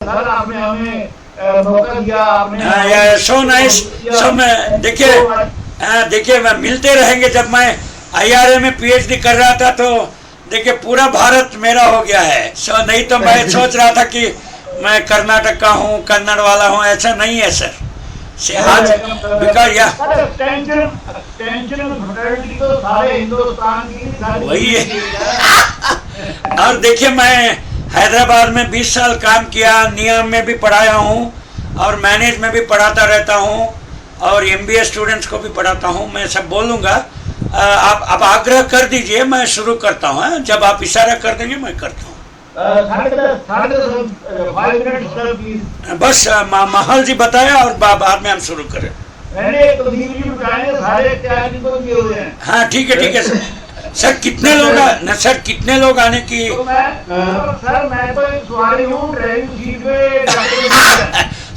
Sir आपने हमें मौका दिया, आपने सो नाइस। सो मैं देखिए मैं मिलते रहेंगे। जब मैं IRA में PhD कर रहा था तो देखिए पूरा भारत मेरा हो गया है। सो नहीं तो मैं सोच रहा था कि मैं कर्नाटक का हूँ, कन्नड़ वाला हूँ, ऐसा नहीं है सर। आज बिकॉज या तो सारे हिंदुस्तान की वही है। और देखिए मैं हैदराबाद में 20 साल काम किया, नियम में भी पढ़ाया हूँ और मैनेज में भी पढ़ाता रहता हूँ और MBA स्टूडेंट्स को भी पढ़ाता हूँ। मैं सब बोलूँगा, आप आग्रह कर दीजिए, मैं शुरू करता हूँ। जब आप इशारा कर देंगे मैं करता हूँ। बस महल जी बताया और बाद में हम शुरू करें। हाँ ठीक है सर। सर कितने लोग सर कितने लोग आने की? सर मैं तो सवारी हूँ ड्राइविंग सीट पे।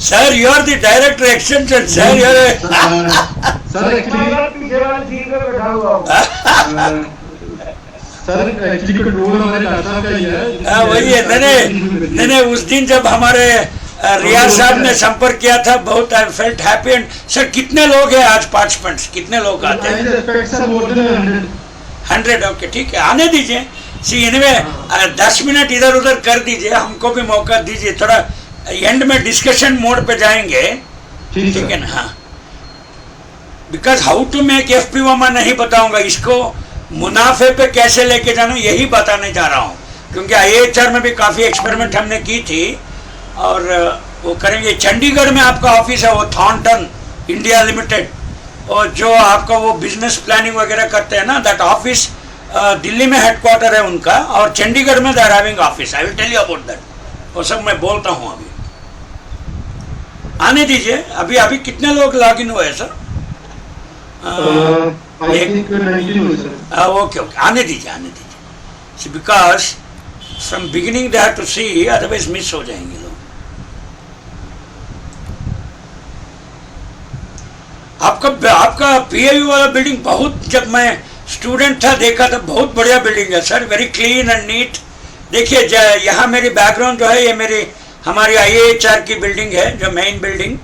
Sir you are the director extension sir. Sir पीछे वाली सीट पे बैठा हुआ हूँ। सर एक्चुअली कंट्रोल हमारे डाटा का ही है। वही है। मैंने उस दिन जब हमारे रियाज साहब ने संपर्क किया था, बहुत I felt happy. And sir कितने लोग हैं आज पार्टिसिपेंट्स, कितने लोग आते हैं? 100। ओके ठीक है, आने दीजिए। सी एनीवे 10 मिनट इधर उधर कर दीजिए, हमको भी मौका दीजिए। थोड़ा एंड में डिस्कशन मोड पे जाएंगे, ठीक है ना? हाँ, because how to make FPO मैं नहीं बताऊंगा, इसको मुनाफे पे कैसे लेके जाना यही बताने जा रहा हूँ। क्योंकि IHR में भी काफ़ी एक्सपेरिमेंट हमने की थी और वो करेंगे। चंडीगढ़ में आपका ऑफिस है, वो थॉर्नटन इंडिया लिमिटेड, और जो आपका वो बिजनेस प्लानिंग वगैरह करते हैं ना, दैट ऑफिस दिल्ली में हेडक्वार्टर है उनका, और चंडीगढ़ में they are having office. I will tell you about that. वो सब मैं बोलता हूँ। अभी आने दीजिए। अभी कितने लोग लॉग इन हुए सर? ओके आने दीजिए। Because from beginning they have to see, otherwise miss हो जाएंगे लोग। आपका PIU वाला बिल्डिंग बहुत, जब मैं स्टूडेंट था देखा था, बहुत बढ़िया बिल्डिंग है sir, very clean and neat. देखिए यहाँ मेरी बैकग्राउंड जो है, ये हमारी IHR की बिल्डिंग है, जो मेन बिल्डिंग।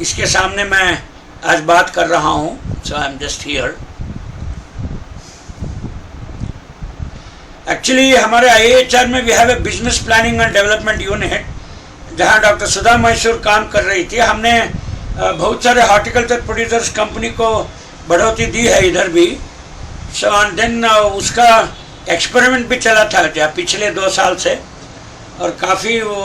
इसके सामने मैं आज बात कर रहा हूँ। So I am just here. Actually हमारे IHR में we have a business planning and development unit, जहाँ डॉक्टर सुधा मैसूर काम कर रही थी। हमने बहुत सारे हॉर्टिकल्चर प्रोड्यूसर्स कंपनी को बढ़ोतरी दी है इधर भी। सो एंड देन उसका एक्सपेरिमेंट भी चला था पिछले 2 साल से, और काफ़ी वो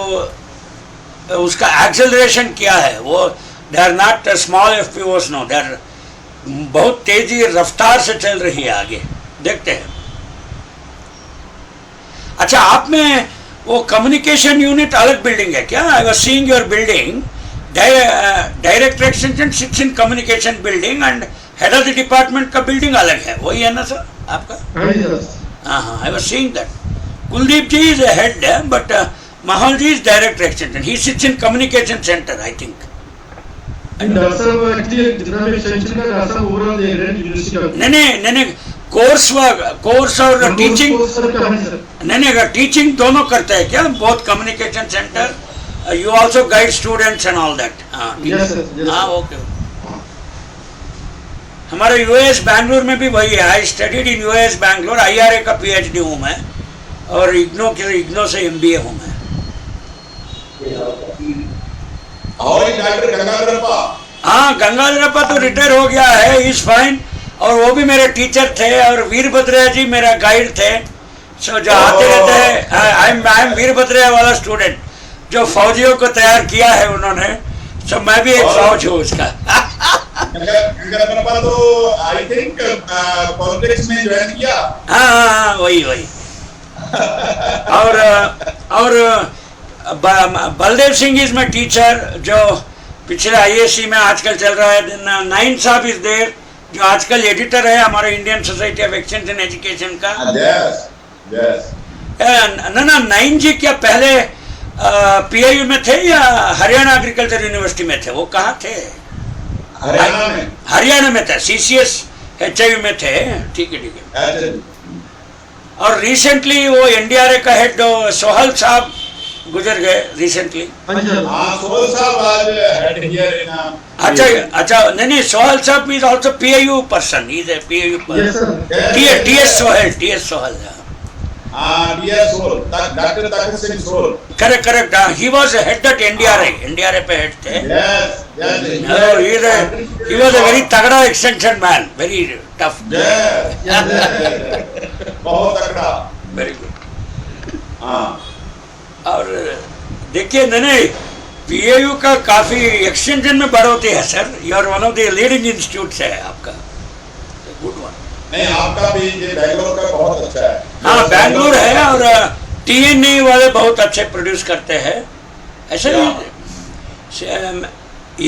उसका एक्सेलरेशन किया है। वो they are not small FPOs, no, they are बहुत तेजी रफ्तार से चल रही है आगे। देखते हैं। अच्छा, आप में वो कम्युनिकेशन यूनिट अलग बिल्डिंग है क्या? I was seeing your building, director extension sits in communication building and head of the department का बिल्डिंग अलग है। वही है ना सर आपका? हाँ, I was seeing that. Kuldeep ji is head, but Mahal ji is director extension. He sits in communication center, I think. नहीं, course और टीचिंग नहीं, टीचिंग दोनों करते हैं क्या? Both communication centre, you also guide students and all that. हाँ, okay. हमारे US Bangalore में भी वही है। I studied in US Bangalore, IRA का PhD हूँ मैं, और इग्नो से MBA हूँ मैं। हाँ, गंगाधरप्पा तो रिटायर हो गया है, इज फाइन, और वो भी मेरे टीचर थे, और वीरभद्रैया जी मेरा गाइड थे। सो जो आते रहते हैं, आई एम वीरभद्रैया वाला स्टूडेंट, जो फौजियों को तैयार किया है उन्होंने। सो मैं भी एक फौज हूँ उसका। गंगाधरप्पा तो आई थिंक पॉलिटिक्स में ज्वाइन किया। हाँ, वही। और Baldev Singh is my teacher, जो पिछले ISC में आजकल चल रहा है। नाइन साहब इज देयर, जो आजकल एडिटर है हमारे Indian society of exchange in education का। ना, नाइन जी क्या पहले PIU में थे या हरियाणा एग्रीकल्चर यूनिवर्सिटी में थे? वो कहाँ थे? हरियाणा में थे, CCS HIU में थे। ठीक है। और रिसेंटली वो NDRA का हेड सोहल साहब गुजर गए रिसेंटली। हाँ जी सर। हाँ, सोहल साहब आज head here in अच्छा, नहीं, सोहल साहब is also PIU person, is a PIU Yes person. sir. TS Sohal, DS Sohel, Dr. Takar Singh Sohel. Correct, he was head at NDRA पे हेड थे। Yes. He was a very तगड़ा extension man, very tough. बहुत तगड़ा। Very good. हाँ। और देखिए नहीं, PIU का काफी एक्सटेंशन में बढ़ोतरी है sir. You are one of the leading institute है आपका, गुड वन। नहीं, आपका भी ये बैंगलोर का बहुत अच्छा है। हाँ, बैंगलोर है, और TNA वाले बहुत अच्छे प्रोड्यूस करते हैं ऐसे भी।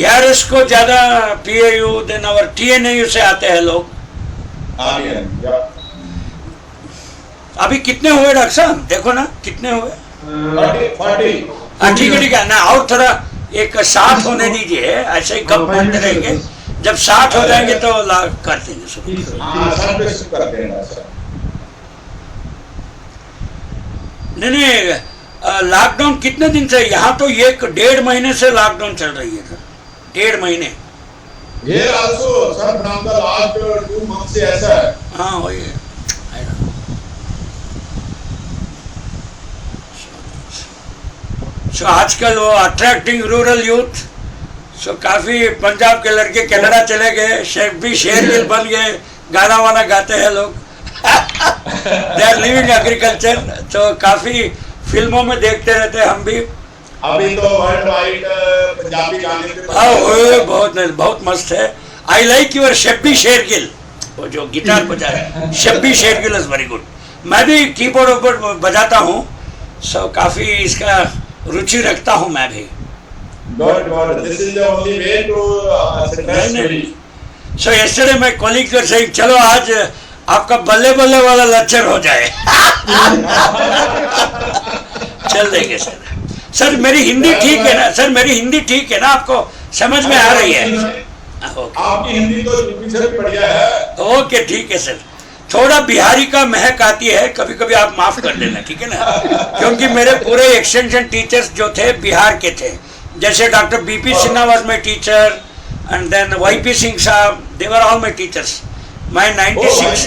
ERS को ज्यादा PIU देन और TNAU से आते हैं लोग। हाँ, या। अभी कितने हुए डॉक्टर साहब, देखो ना कितने हुए। 40। हाँ ठीक है ना, और थोड़ा एक 60 होने दीजिए, ऐसे ही कम करते रहेंगे। जब 60 हो जाएंगे तो कर देंगे शुरू। हाँ, सब कुछ कर देंगे सर। नहीं, लॉकडाउन कितने दिन से? यहाँ तो 1.5 महीने से लॉकडाउन चल रही है सर, 1.5 महीने। Here also, sir, from the last 2 months से ऐसा है। हाँ वही है। आजकल वो अट्रैक्टिंग रूरल यूथ, काफी पंजाब के लड़के कनाडा चले गए, शेरगिल बन गए, गाना वाना गाते हैं लोग। दे आर लिविंग एग्रीकल्चर, तो काफी फिल्मों में देखते रहते हैं हम भी। अभी तो वर्ल्ड वाइड पंजाबी गाने बहुत मस्त है। आई लाइक यूर शब्बी शेरगिल, वो जो गिटार बजा है, शब्बी शेरगिल इज वेरी गुड। मैं भी कीबोर्ड बजाता हूँ, सो काफी इसका रुचि रखता हूँ मैं भी। This is the only way to success story. So yesterday my colleagues were saying, चलो आज आपका बल्ले बल्ले वाला लेक्चर हो जाए। चल देंगे सर। सर मेरी हिंदी ठीक है ना सर? मेरी हिंदी ठीक है ना, आपको समझ में आ रही है? आपकी हिंदी तो यूपी से भी बढ़िया है। ओके ठीक है सर। थोड़ा बिहारी का महक आती है कभी कभी, आप माफ कर देना, ठीक है ना? क्योंकि मेरे पूरे एक्सटेंशन टीचर्स जो थे बिहार के थे, जैसे doctor BP Sinha was my teacher, and then YP Singh sahab, they were all my teachers. मैं 96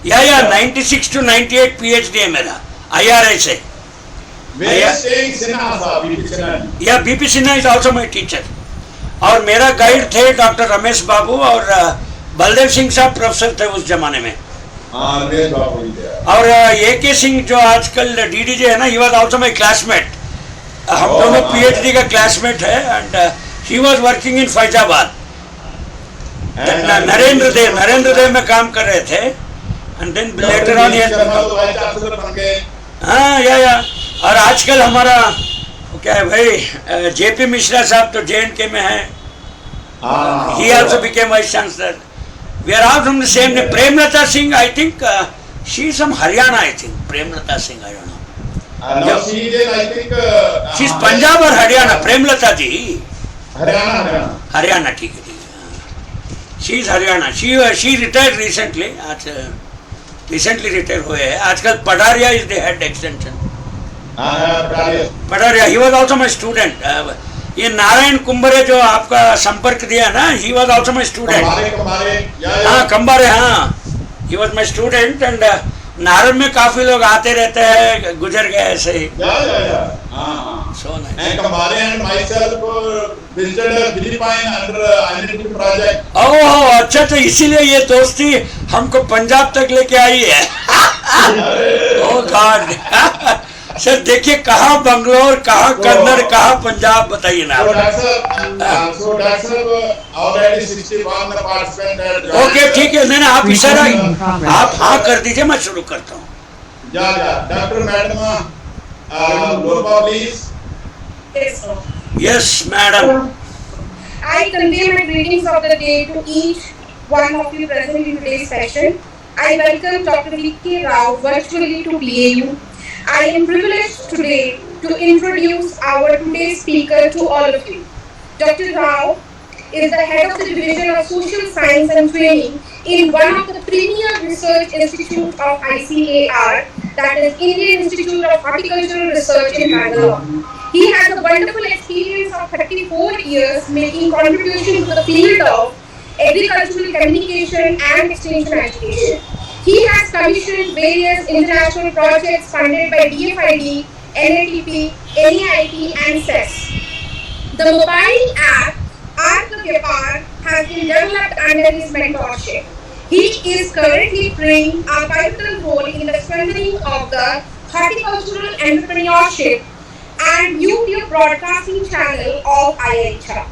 96 to 98 PhD है मेरा IRA से। या BP Sinha is also my teacher. और मेरा गाइड थे डॉक्टर रमेश बाबू, और बलदेव सिंह साहब प्रोफेसर थे उस जमाने में। और AK सिंह जो आजकल DDJ है ना, he was also my classmate. हम दोनों PhD का क्लासमेट है, and he was working in Faizabad. Narendra Dev में काम कर रहे थे, एंड देन लेटर ऑन हाँ या। और आजकल हमारा क्या है भाई, JP मिश्रा साहब तो JNK में है, he also became vice chancellor. We are all from the same name. Premlata Singh, I think she is from Haryana, I think. Premlata Singh, I don't know. No, she is, I think. She is Punjab or Haryana? Premlata ji. Haryana. ठीक है। She is Haryana. She retired recently. आज recently retired हुए हैं। आजकल Padaria is the head extension. Padaria, he was also my student. ये नारायण कुंबरे जो आपका संपर्क दिया ना, he was also my student. हाँ कंबारे, हाँ he was my student, and Narayan में काफी लोग आते रहते हैं, गुजर गए ऐसे ही। So nice. And Kambare and myself visited Philippines under identity project. ओह अच्छा, तो इसीलिए ये दोस्ती हमको पंजाब तक लेके आई है। ओह गॉड। सर देखिए, कहाँ बंगलोर, कहाँ कन्नड़, कहाँ पंजाब, बताइए ना। So that's already 61 the participant. Okay ठीक है, नहीं आप इशारा, आप हाँ कर दीजिए, मैं शुरू करता हूँ। Doctor madam Lopa please. Yes, madam. I convey my greetings of the day to each one of you present in today's session. I welcome Dr. V.K. Rao virtually to PAU. I am privileged today to introduce our today's speaker to all of you. Dr. Rao is the head of the Division of Social Science and Training in one of the premier research institutes of ICAR, that is Indian Institute of Horticultural Research in Bangalore. He has a wonderful experience of 34 years making contribution to the field of agricultural communication and extension education. He has commissioned various international projects funded by DFID, NATP, NEIT and CES. The mobile app Arka Vyapar has been developed under his mentorship. He is currently playing a pivotal role in the strengthening of the horticultural entrepreneurship and YouTube broadcasting channel of IIHR.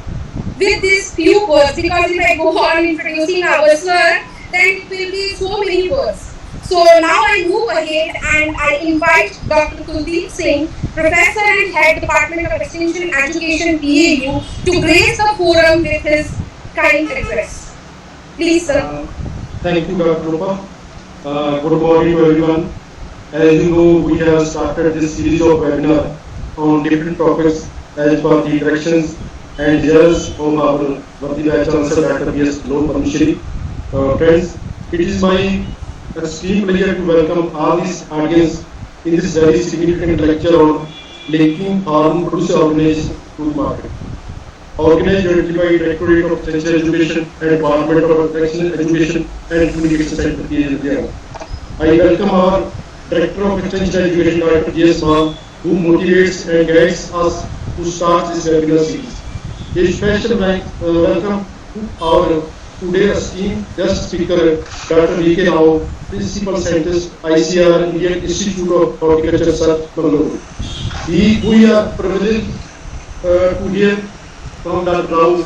With these few words, because if I go on introducing our sir, then it will be so many words. So now I move ahead and I invite Dr. Kuldeep Singh, Professor and Head Department of Extension Education, PAU, to grace the forum with his kind address. Please, sir. Thank you, Dr. Rupa. Good morning to everyone. As you know, we have started this series of webinars on different topics as per the directions and years of our Worthy Vice Chancellor Dr. B.S. Padmashri. Friends, it is my extreme pleasure to welcome all this audience in this very significant lecture on linking farm producer organization to the market. Organized jointly by Directorate of Extension Education and Department of Extension Education and Communication Center, PAU. I welcome our Director of Extension Education, Dr. J.S. Mal, who motivates and guides us to start this webinar series. A special welcome to our today's esteemed guest speaker, Dr. V.K. Rao, Principal Scientist, ICR, Indian Institute of Horticulture Research, Bangalore. We are privileged to hear from Dr. Rao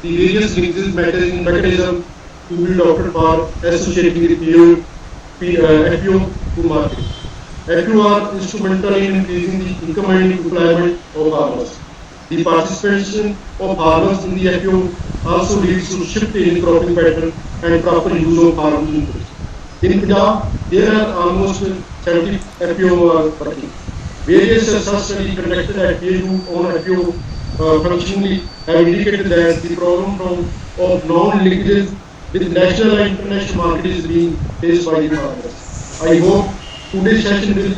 the various mechanisms to be adopted for associating with FPO to market. FPO are instrumental in increasing the income and employment of farmers. The participation of farmers in the FPO also leads to shift in cropping pattern and proper use of farm inputs. In Punjab, there are almost 70 FPO working. Various research studies conducted at PAU on FPO functionally have indicated that the problem of non-linkages with national and international market is being faced by the farmers. I hope today's session will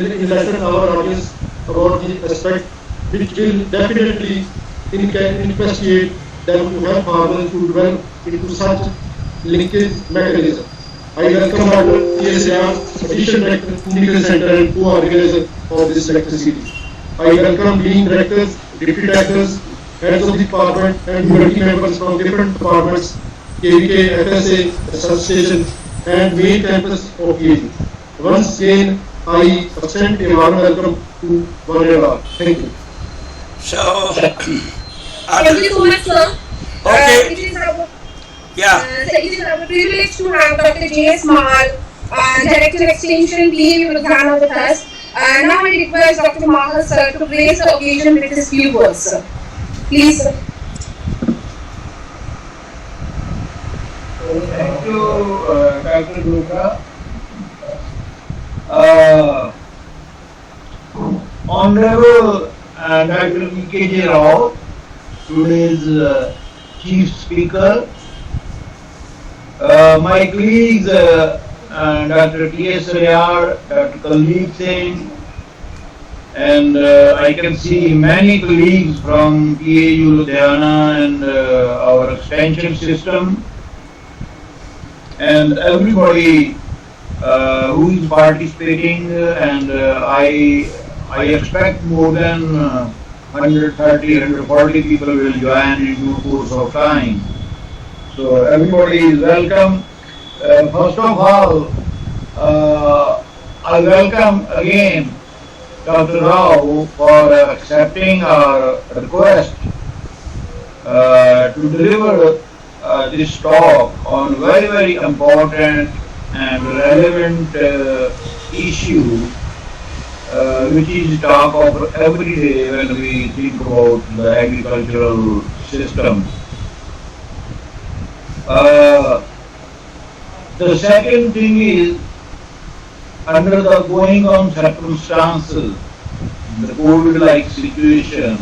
enlighten our audience about the aspect which will definitely investigate them to help farmers to develop into such linkage mechanism. I welcome Dr. T.S. Rao, Additional Director, Communication Center and co-organizer of this lecture series. I welcome Dean Directors, Deputy Directors, Heads of the Department and committee members from different departments, KVK, FSA, Research Station and main campus of PAU. Once again, I extend a warm welcome to one and all. Thank you. So, Thank you so much, sir. Okay. It is our, Yeah. it is our privilege to have Dr. J.S. Mal, Director Extension, PAU Ludhiana with us. Now I request Dr. Mahal, sir, to grace the occasion with his few words, sir. Please, sir. Thank you, Dr. Gupta. Honorable Dr. V.K. Rao, today's Chief Speaker, my colleagues, Dr. T.S. Rao, Dr. Kuldeep Singh, and I can see many colleagues from PAU Ludhiana and our extension system, and everybody who is participating, and I expect more than 130, 140 people will join in due course of time. So everybody is welcome. First of all, I welcome again Dr. Rao for accepting our request to deliver this talk on very, very important and relevant issue, which is talk of every day when we think about the agricultural system. The second thing is, under the going on circumstances, the COVID-like situation,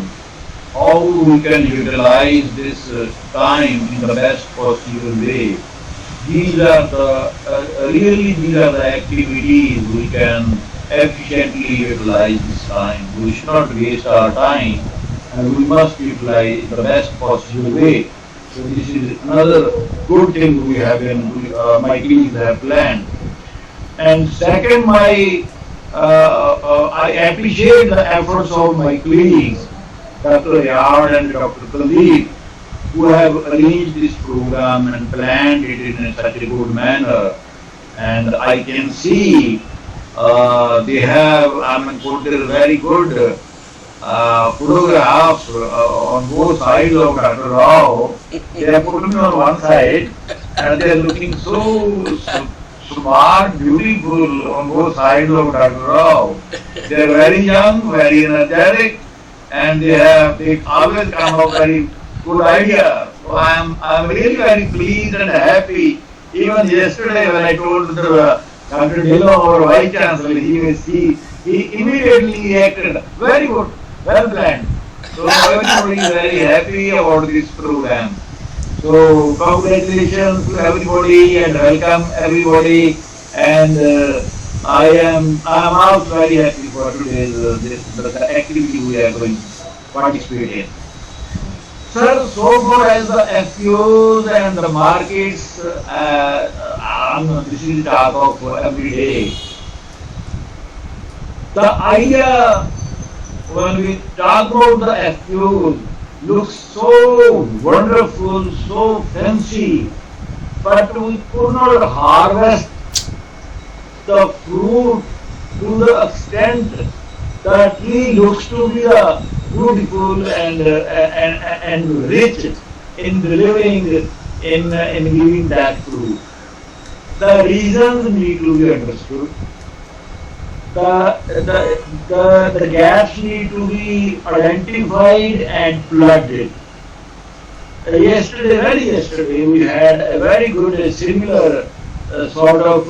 how we can utilize this time in the best possible way. These are the activities we can efficiently utilize this time. We should not waste our time, and we must utilize the best possible way. So this is another good thing we have my colleagues have planned. And second, I appreciate the efforts of my colleagues, Dr. Yard and Dr. Khalid, who have arranged this program and planned it in such a good manner. And I can see they have, put their very good photographs on both sides of Dr. Rao. They have put me on one side and they are looking so smart, beautiful on both sides of Dr. Rao. They are very young, very energetic, and they always come up very good ideas. So I'm really very pleased and happy. Even yesterday when I told Dr. Dillon, our Vice Chancellor, he immediately reacted, very good, well planned. So everybody is very happy about this program. So congratulations to everybody and welcome everybody. And I am also very happy for today's the activity we are going to participate in. Sir, so far as the FPOs and the markets, this is the talk of every day. The idea when we talk about the FPOs looks so wonderful, so fancy, but we could not harvest the fruit to the extent the tree looks to be beautiful and rich in delivering, in giving that fruit. The reasons need to be understood. The gaps need to be identified and plugged. Very yesterday, we had a very good similar sort of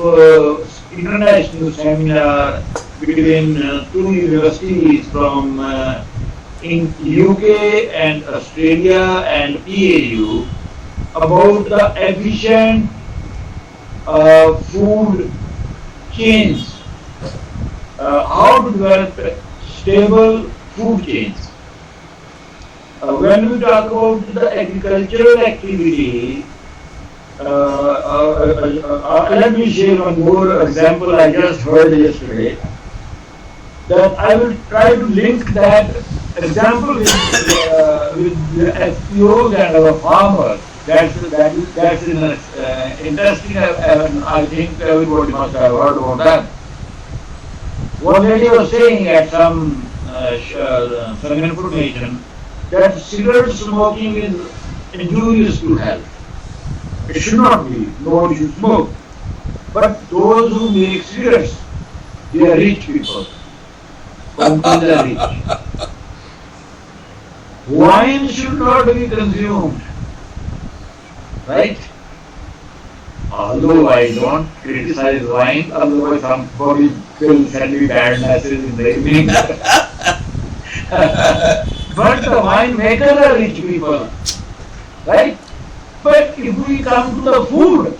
international seminar between two universities from in UK and Australia and PAU about the efficient food chains. How to develop stable food chains. When we talk about the agricultural activity, let me share one more example I just heard yesterday. That I will try to link that example with the FPOs and our farmers. That's interesting. I think everybody must have heard about that. One lady was saying at some information that cigarette smoking is injurious to health. It should not be. Nobody should smoke. But those who make cigarettes, they are rich people. Companies are rich. Wine should not be consumed. Right? Although I don't criticize wine, otherwise somebody will send me bad messages in the evening. But the winemakers are rich people. Right? But if we come to the food,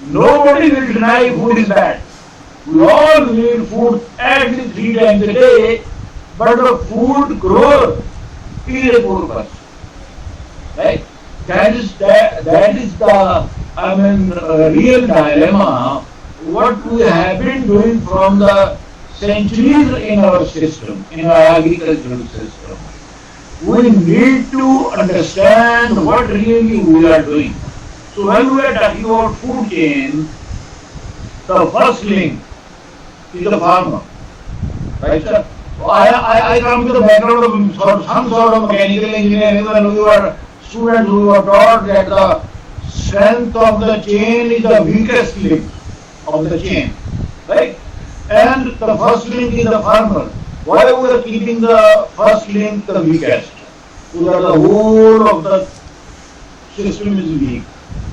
nobody will deny food is bad. We all need food at least 3 times a day, but the food grower is a poor person. Right? That is the real dilemma. What we have been doing from the centuries in our system, in our agricultural system. We need to understand what really we are doing. So when we are talking about food chain, the first link is the farmer. Right, sir? I come to the background of some sort of mechanical engineering when we were students who were taught that the strength of the chain is the weakest link of the chain. Right? And the first link is the farmer. Why we are keeping the first link the weakest? So that the whole of the system is weak.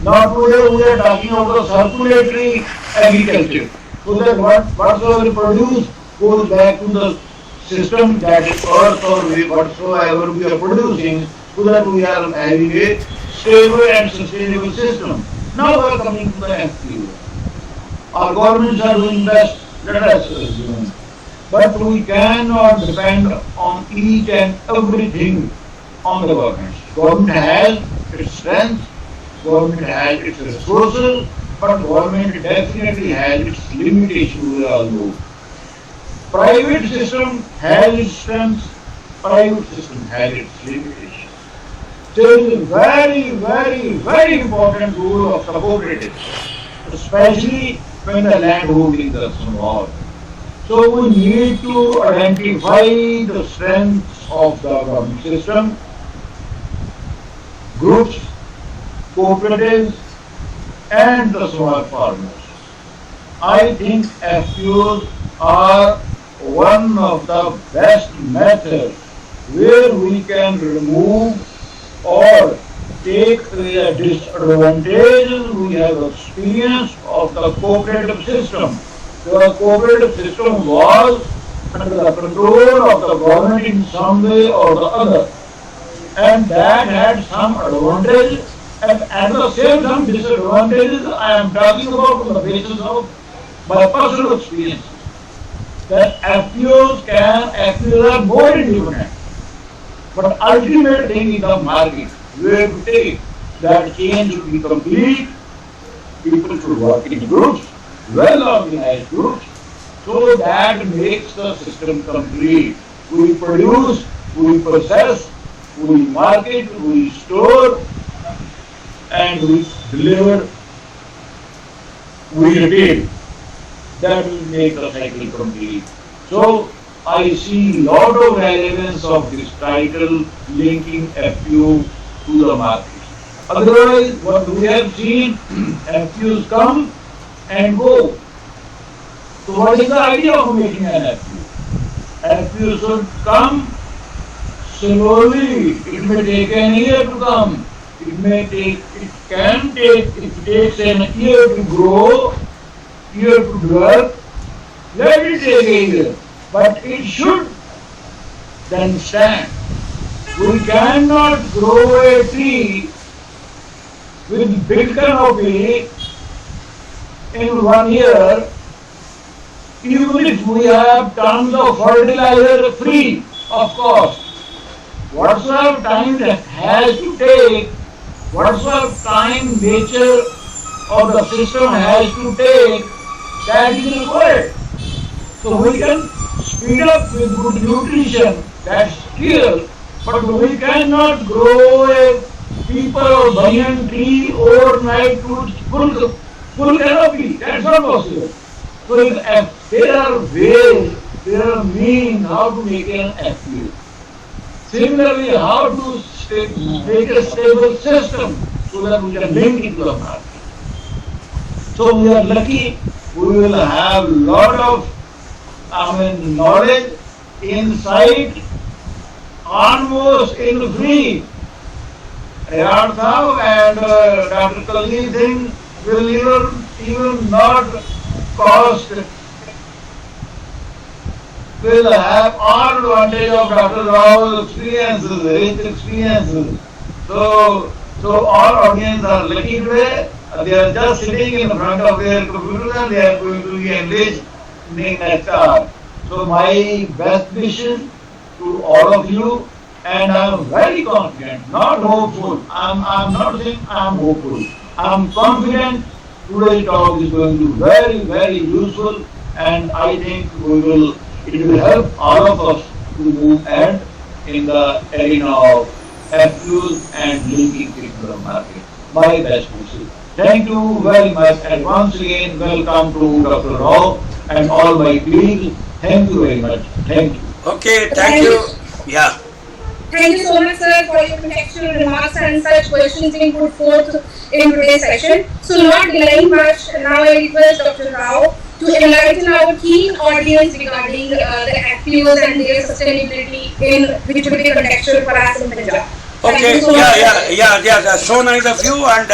Now today we are talking about the circulatory agriculture. So that whatsoever we produce goes back to the system, that is earth or whatsoever we are producing, so that we are having a stable and sustainable system. Now we are coming to the FPO. Our governments are doing best let us assume. But we cannot depend on each and everything on the government. Government has its strength, government has its resources, but government definitely has its limitations, we all know. Private system has its strengths, private system has its limitations. There is a very, very, very important role of the cooperative, especially when the land holding is involved. So we need to identify the strengths of the government system, groups, cooperatives, and the small farmers. I think FPOs are one of the best methods where we can remove or take the disadvantages we have experienced of the cooperative system. The cooperative system was under the control of the government in some way or the other, and that had some advantages and at the same time disadvantages. I am talking about on the basis of my personal experience that FPOs are more independent, but ultimate thing is the market where to take that change should be complete. People should work in groups, well organized groups, so that makes the system complete. We produce, we process, we market, we store, and we deliver, we retail. That will make the cycle complete. So I see lot of relevance of this title linking FPO to the market. Otherwise, what we have seen, FPOs come and go. So what is the idea of making an FPO? FPO should come slowly. It may take an year to come. It takes an year to grow, year to develop. Let it take a year, but it should then stand. We cannot grow a tree with big canopy in 1 year, even if we have tons of fertilizer free of cost. What sort of time that has to take, what sort of time nature of the system has to take, that is required. So we can speed up with good nutrition, that's clear, but we cannot grow a people or banyan tree overnight to full canopy. That's not possible. So if there are ways, there are means how to make an FPO. Similarly, how to make a stable system so that we can link it to the market. So we are lucky, we will have lot of knowledge, insight, almost in free. Ayar and Dr. Kalni Singh will even not cost, will have all advantage of Dr. Rao's experiences, rich experiences. So all audience are lucky today. They are just sitting in front of their computers and they are going to be engaged in HR. So my best wishes to all of you, and I am very confident, not hopeful. I'm not saying I'm hopeful. I'm confident today's talk is going to be very, very useful, and I think it will help all of us to move ahead in the arena of FPOs and linking it to the market. My best wishes. Thank you very much, and once again welcome to Dr. Rao and all my colleagues. Thank you very much. Thank you. Okay, thank you. Yeah. Thank you so much, sir, for your contextual remarks and such questions being put forth in today's session. So, not delaying much, now I request Dr. Rao to enlighten our keen audience regarding the FPOs and their sustainability, which will be contextual for us in Punjab. Okay, yeah. So nice of you, and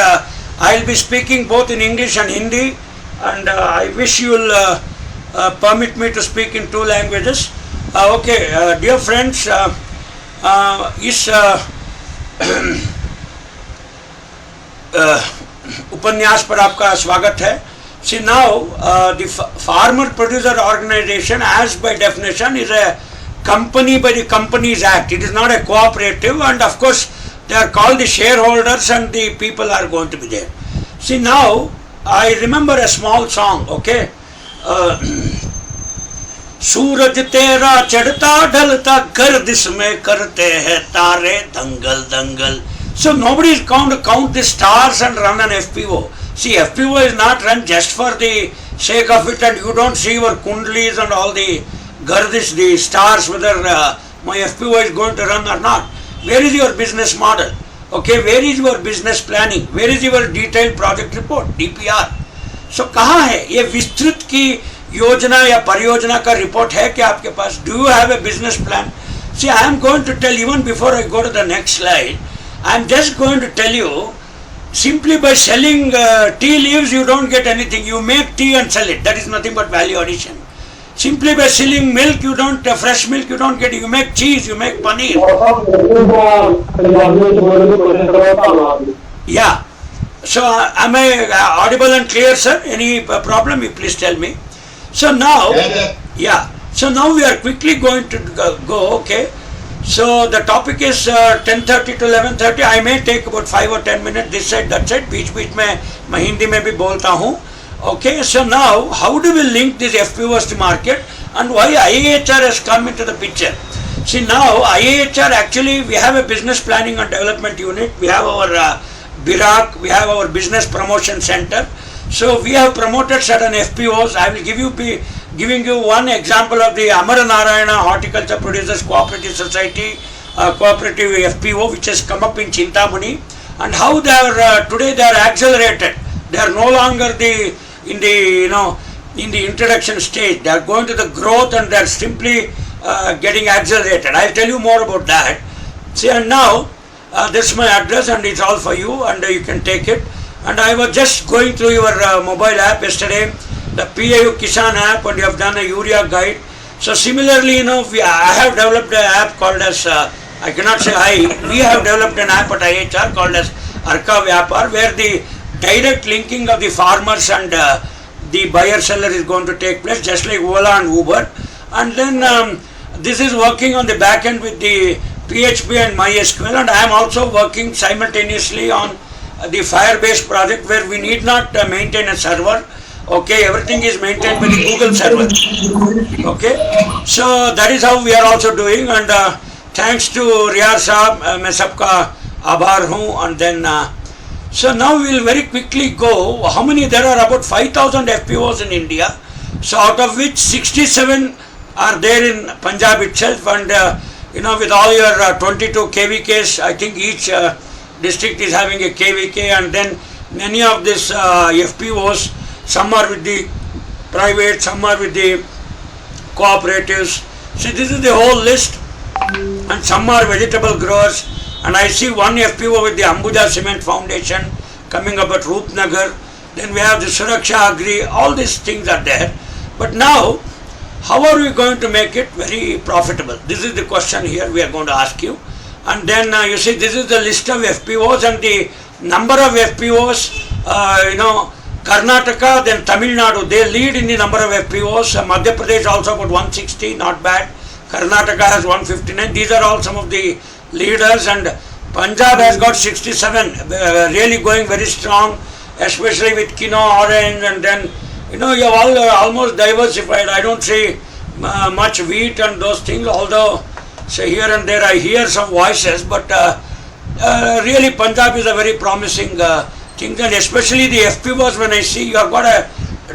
I'll be speaking both in English and Hindi, and I wish you'll permit me to speak in 2 languages. Dear friends, इस उपन्यास पर आपका स्वागत है, See now, the Farmer Producer Organization, as by definition, is a company by the Companies Act. It is not a cooperative, and of course they are called the shareholders and the people are going to be there. See now, I remember a small song, okay? सूरज तेरा चढ़ता ढलता गर्दिश में करते हैं तारे दंगल दंगल. So nobody is going to count the stars and run an FPO. See, FPO is not run just for the sake of it, and you don't see your kundlis and all the gardish, the stars, whether my FPO is going to run or not. Where is your business model? Okay, where is your business planning? Where is your detailed project report, DPR? So कहाँ है ये विस्तृत की योजना या परियोजना का report है क्या आपके पास? Do you have a business plan? See, I am going to tell, even before I go to the next slide, I am just going to tell you, simply by selling tea leaves you don't get anything. You make tea and sell it. That is nothing but value addition. Simply by selling milk you don't, fresh milk you don't get. You make cheese, you make paneer. Yeah. So am I audible and clear, sir? Any problem? You please tell me. So now, yeah. So now we are quickly going to go. Okay. So the topic is 10:30 to 11:30. I may take about 5 or 10 minutes this side, that side. बीच बीच में मैं हिंदी में भी बोलता हूँ. Okay. So now, how do we link this FPOs to market, and why IAHR has come into the picture? See now, IAHR actually we have a business planning and development unit. We have our BIRAC. We have our business promotion center. So we have promoted certain FPOs. I will giving you one example of the Amara Narayana Horticulture Producers Cooperative Society cooperative FPO, which has come up in Chintamani, and how they are today they are accelerated. They are no longer in the introduction stage. They are going to the growth, and they are simply getting accelerated. I will tell you more about that. See, and now this is my address, and it's all for you, and you can take it. And I was just going through your mobile app yesterday, the PAU Kisan app, and you have done a urea guide. So similarly, I have developed an app called as, I cannot say we have developed an app at IHR called as Arka Vyapar, where the direct linking of the farmers and the buyer-seller is going to take place, just like Ola and Uber. And then this is working on the back end with the PHP and MySQL, and I am also working simultaneously on the Firebase project, where we need not maintain a server. Okay, everything is maintained by the Google server. Okay, so that is how we are also doing, and thanks to Riyar Saab, मैं सबका आभार हूँ. And then so now we will very quickly go. How many? There are about 5,000 FPOs in India. So out of which 67 are there in Punjab itself, and with all your 22 KVKs, I think each district is having a KVK, and then many of these FPOs, some are with the private, some are with the cooperatives. See, this is the whole list, and some are vegetable growers, and I see one FPO with the Ambuja Cement Foundation coming up at Roopnagar. Then we have the Suraksha Agri. All these things are there. But now, how are we going to make it very profitable? This is the question here we are going to ask you. And then you see, this is the list of FPOs, and the number of FPOs, Karnataka, then Tamil Nadu, they lead in the number of FPOs. Madhya Pradesh also about 160, not bad. Karnataka has 159. These are all some of the leaders, and Punjab has got 67, really going very strong, especially with quinoa, orange, and then you have all almost diversified. I don't see much wheat and those things, although say here and there I hear some voices, but really Punjab is a very promising thing, and especially the FPOs. When I see you have got a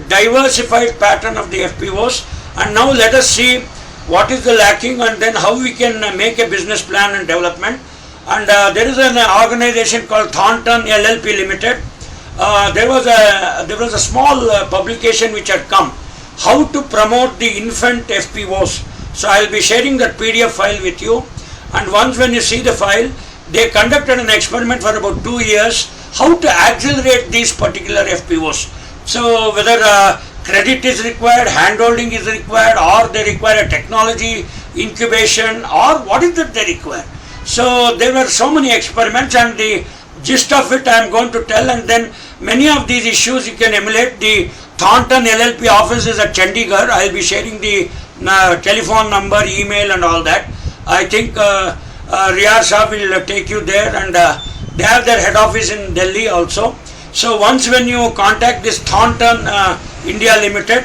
diversified pattern of the FPOs, and now let us see what is the lacking, and then how we can make a business plan and development. And there is an organization called Thornton LLP Limited. There was a small publication which had come, how to promote the infant FPOs. So I will be sharing that PDF file with you, and once when you see the file, they conducted an experiment for about 2 years, how to accelerate these particular FPOs. So whether credit is required, handholding is required, or they require a technology incubation, or what is that they require. So there were so many experiments, and the gist of it I am going to tell, and then many of these issues you can emulate. The Thornton LLP office is at Chandigarh. I'll be sharing the telephone number, email and all that. I think Riyaz Shah will take you there, and they have their head office in Delhi also. So once when you contact this Thornton India Limited,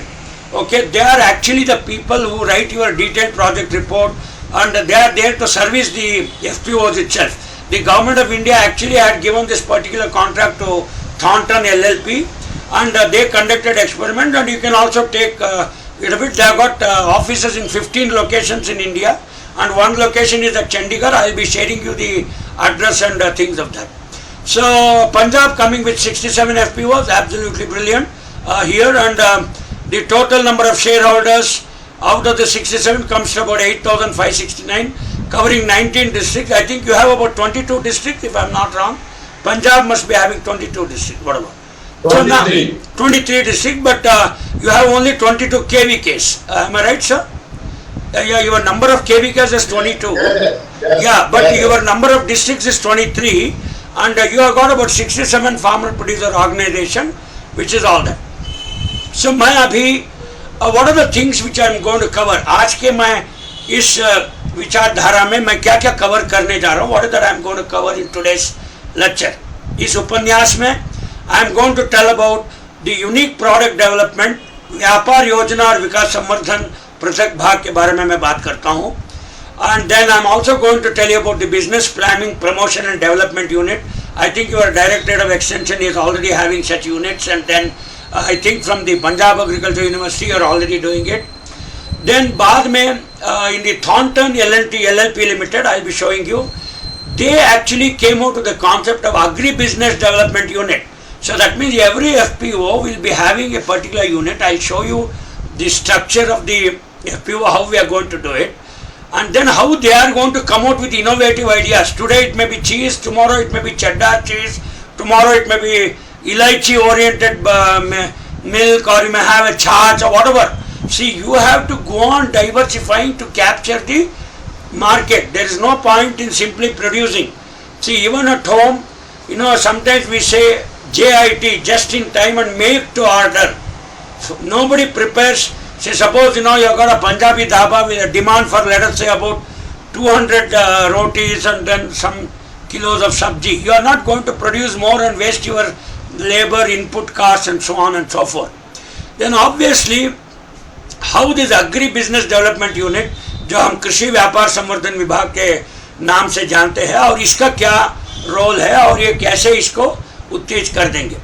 okay, they are actually the people who write your detailed project report, and they are there to service the FPOs itself. The government of India actually had given this particular contract to Thornton LLP, and they conducted experiment, and you can also take it a bit. They have got offices in 15 locations in India, and one location is at Chandigarh. I will be sharing you the address and things of that. So Punjab coming with 67 FPOs, absolutely brilliant here, and the total number of shareholders out of the 67 comes to about 8,569, covering 19 districts. I think you have about 22 districts, if I am not wrong. Punjab must be having 22 districts, whatever. 23. So now, 23 districts, but you have only 22 KVKs. Am I right, sir? Yeah, your number of KVKs is 22. Yeah, but your number of districts is 23, and you have got about 67 farmer producer organization, which is all that. So मैं अभी what are the things which I am going to cover? आज के मैं इस विचारधारा में मैं क्या क्या कवर करने जा रहा हूँ? What is that I am going to cover in today's lecture? इस उपन्यास में I am going to tell about the unique product development, व्यापार योजना और विकास संवर्धन पृथक भाग के बारे में मैं बात करता हूँ. And then I am also going to tell you about the business planning, promotion and development unit. I think your Directorate of Extension is already having such units, and then I think from the Punjab Agricultural University you are already doing it. Then बाद में in the Thornton LLP Limited I will be showing you, they actually came out with the concept of agri-business development unit. So that means every FPO will be having a particular unit. I will show you the structure of the FPO, how we are going to do it, and then how they are going to come out with innovative ideas. Today it may be cheese, tomorrow it may be cheddar cheese, tomorrow it may be elaichi oriented milk, or you may have a chaach or whatever. See, you have to go on diversifying to capture the market. There is no point in simply producing. See, even at home, sometimes we say JIT, just in time, and make to order. So nobody prepares. Say, suppose you have got a Punjabi dhaba with a demand for, let us say, about 200 rotis and then some kilos of sabji. You are not going to produce more and waste your labor, input costs and so on and so forth. Then obviously, how this agri-business development unit, जो हम कृषि व्यापार संवर्धन विभाग के नाम से जानते हैं, और इसका क्या रोल है और ये कैसे इसको उत्तेज कर देंगे.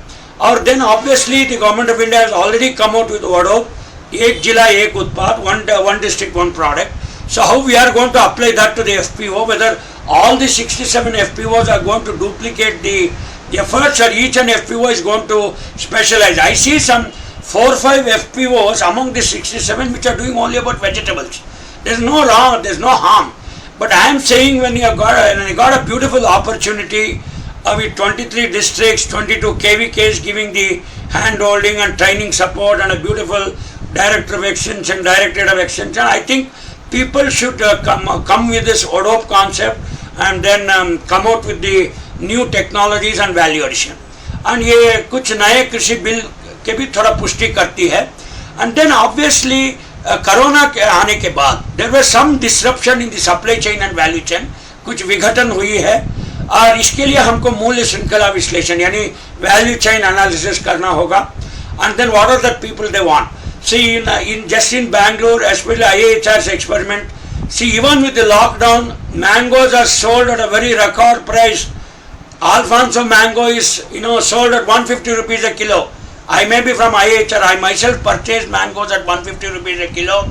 और then obviously the government of India has already come out with ODO, एक जिला एक उत्पाद, one district one product. So how we are going to apply that to the FPO, whether all the 67 FPOs are going to duplicate the efforts, or each and FPO is going to specialize. I see some 4 or 5 FPOs among the 67 which are doing only about vegetables. There is no wrong, there is no harm. But I am saying when you got a beautiful opportunity with 23 districts, 22 KVKs giving the hand holding and training support, and a beautiful Director of Extension, Directorate of Extension, I think people should come with this ODOP concept, and then come out with the new technologies and value addition. And ये कुछ नए कृषि bill के भी थोड़ा पुष्टि करती है. And then obviously कोरोना के आने के बाद there was some disruption in the supply chain and value chain, कुछ विघटन हुई है, और इसके लिए हमको मूल्य श्रृंखला विश्लेषण यानी value chain analysis करना होगा. And then what are the people they want? See, just in Bangalore, especially IHR's experiment, see, even with the lockdown, mangoes are sold at a very record price. Alfonso mango is, sold at 150 rupees a kilo. I may be from IHR. I myself purchased mangoes at 150 rupees a kilo,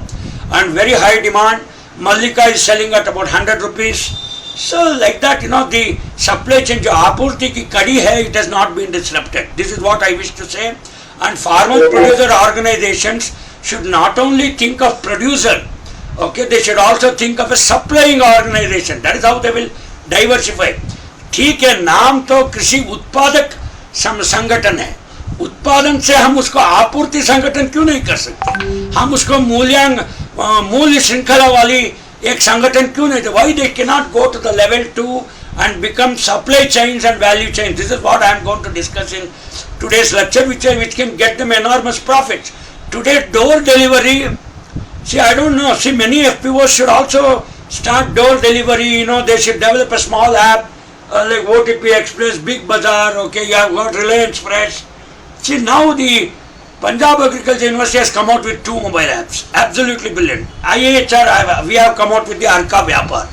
and very high demand. Mallika is selling at about 100 rupees. So like that, the supply chain, jo aapurti ki kadi hai, it has not been disrupted. This is what I wish to say. And farmer producer organizations should not only think of producer, okay, they should also think of a supplying organization. That is how they will diversify. ठीक है, नाम तो कृषि उत्पादक संगठन है, उत्पादन से हम उसको आपूर्ति संगठन क्यों नहीं कर सकते? हम उसको मूल्य श्रृंखला वाली एक संगठन क्यों नहीं? Why they cannot go to the level 2 and become supply chains and value chains. This is what I am going to discuss in today's lecture, which can get them enormous profits. Today, door delivery, see, I don't know, see, many FPOs should also start door delivery, they should develop a small app like OTP Express, Big Bazaar, okay, you have got Reliance Fresh. See, now the Punjab Agriculture University has come out with 2 mobile apps, absolutely brilliant. IAHR, we have come out with the Arka Vyapar.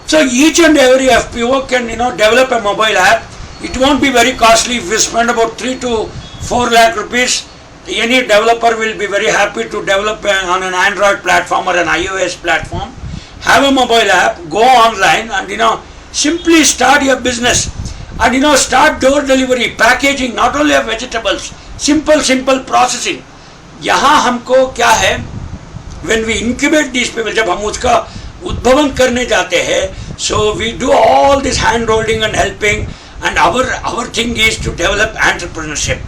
So each and every FPO can, develop a mobile app. It won't be very costly. If we spend about 3 to 4 lakh rupees, any developer will be very happy to develop on an Android platform or an iOS platform. Have a mobile app, go online and simply start your business. And start door delivery, packaging, not only of vegetables, simple processing. यहाँ हमको क्या है, when we incubate these people, जब हम उसका उद्भवन करने जाते हैं, so we do all this hand holding and helping, and our thing is to develop entrepreneurship.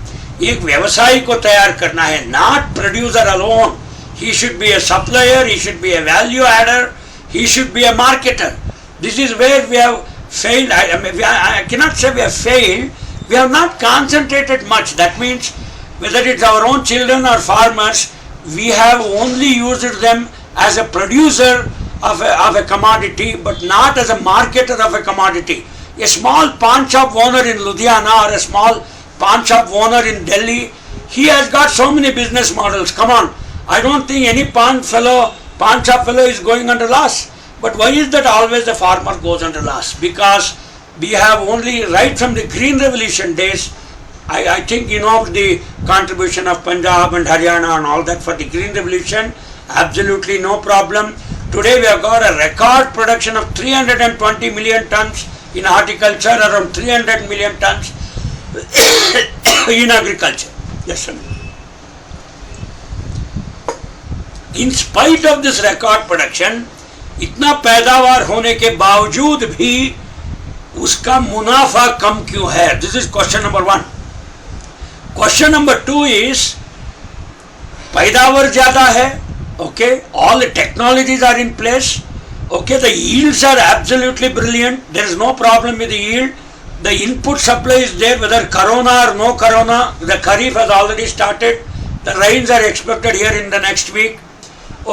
एक व्यवसायी को तैयार करना है, not producer alone. He should be a supplier, he should be a value adder, he should be a marketer. This is where we have failed. I cannot say we have failed. We have not concentrated much. That means whether it's our own children or farmers, we have only used them as a producer of a commodity, but not as a marketer of a commodity. A small pawn shop owner in Ludhiana or a small pawn shop owner in Delhi, he has got so many business models. Come on, I don't think any pawn shop fellow is going under loss. But why is that always the farmer goes under loss? Because we have only, right from the Green Revolution days, I think the contribution of Punjab and Haryana and all that for the Green Revolution, absolutely no problem. Today we have got a record production of 320 million tons in horticulture, around 300 million tons in agriculture. Yes, sir. In spite of this record production, इतना पैदावार होने के बावजूद भी उसका मुनाफा कम क्यों है? This is question number 1. Question number 2 is पैदावार ज्यादा है, okay, all the technologies are in place, okay, the yields are absolutely brilliant, there is no problem with the yield, the input supply is there whether corona or no corona, the kharif has already started, the rains are expected here in the next week.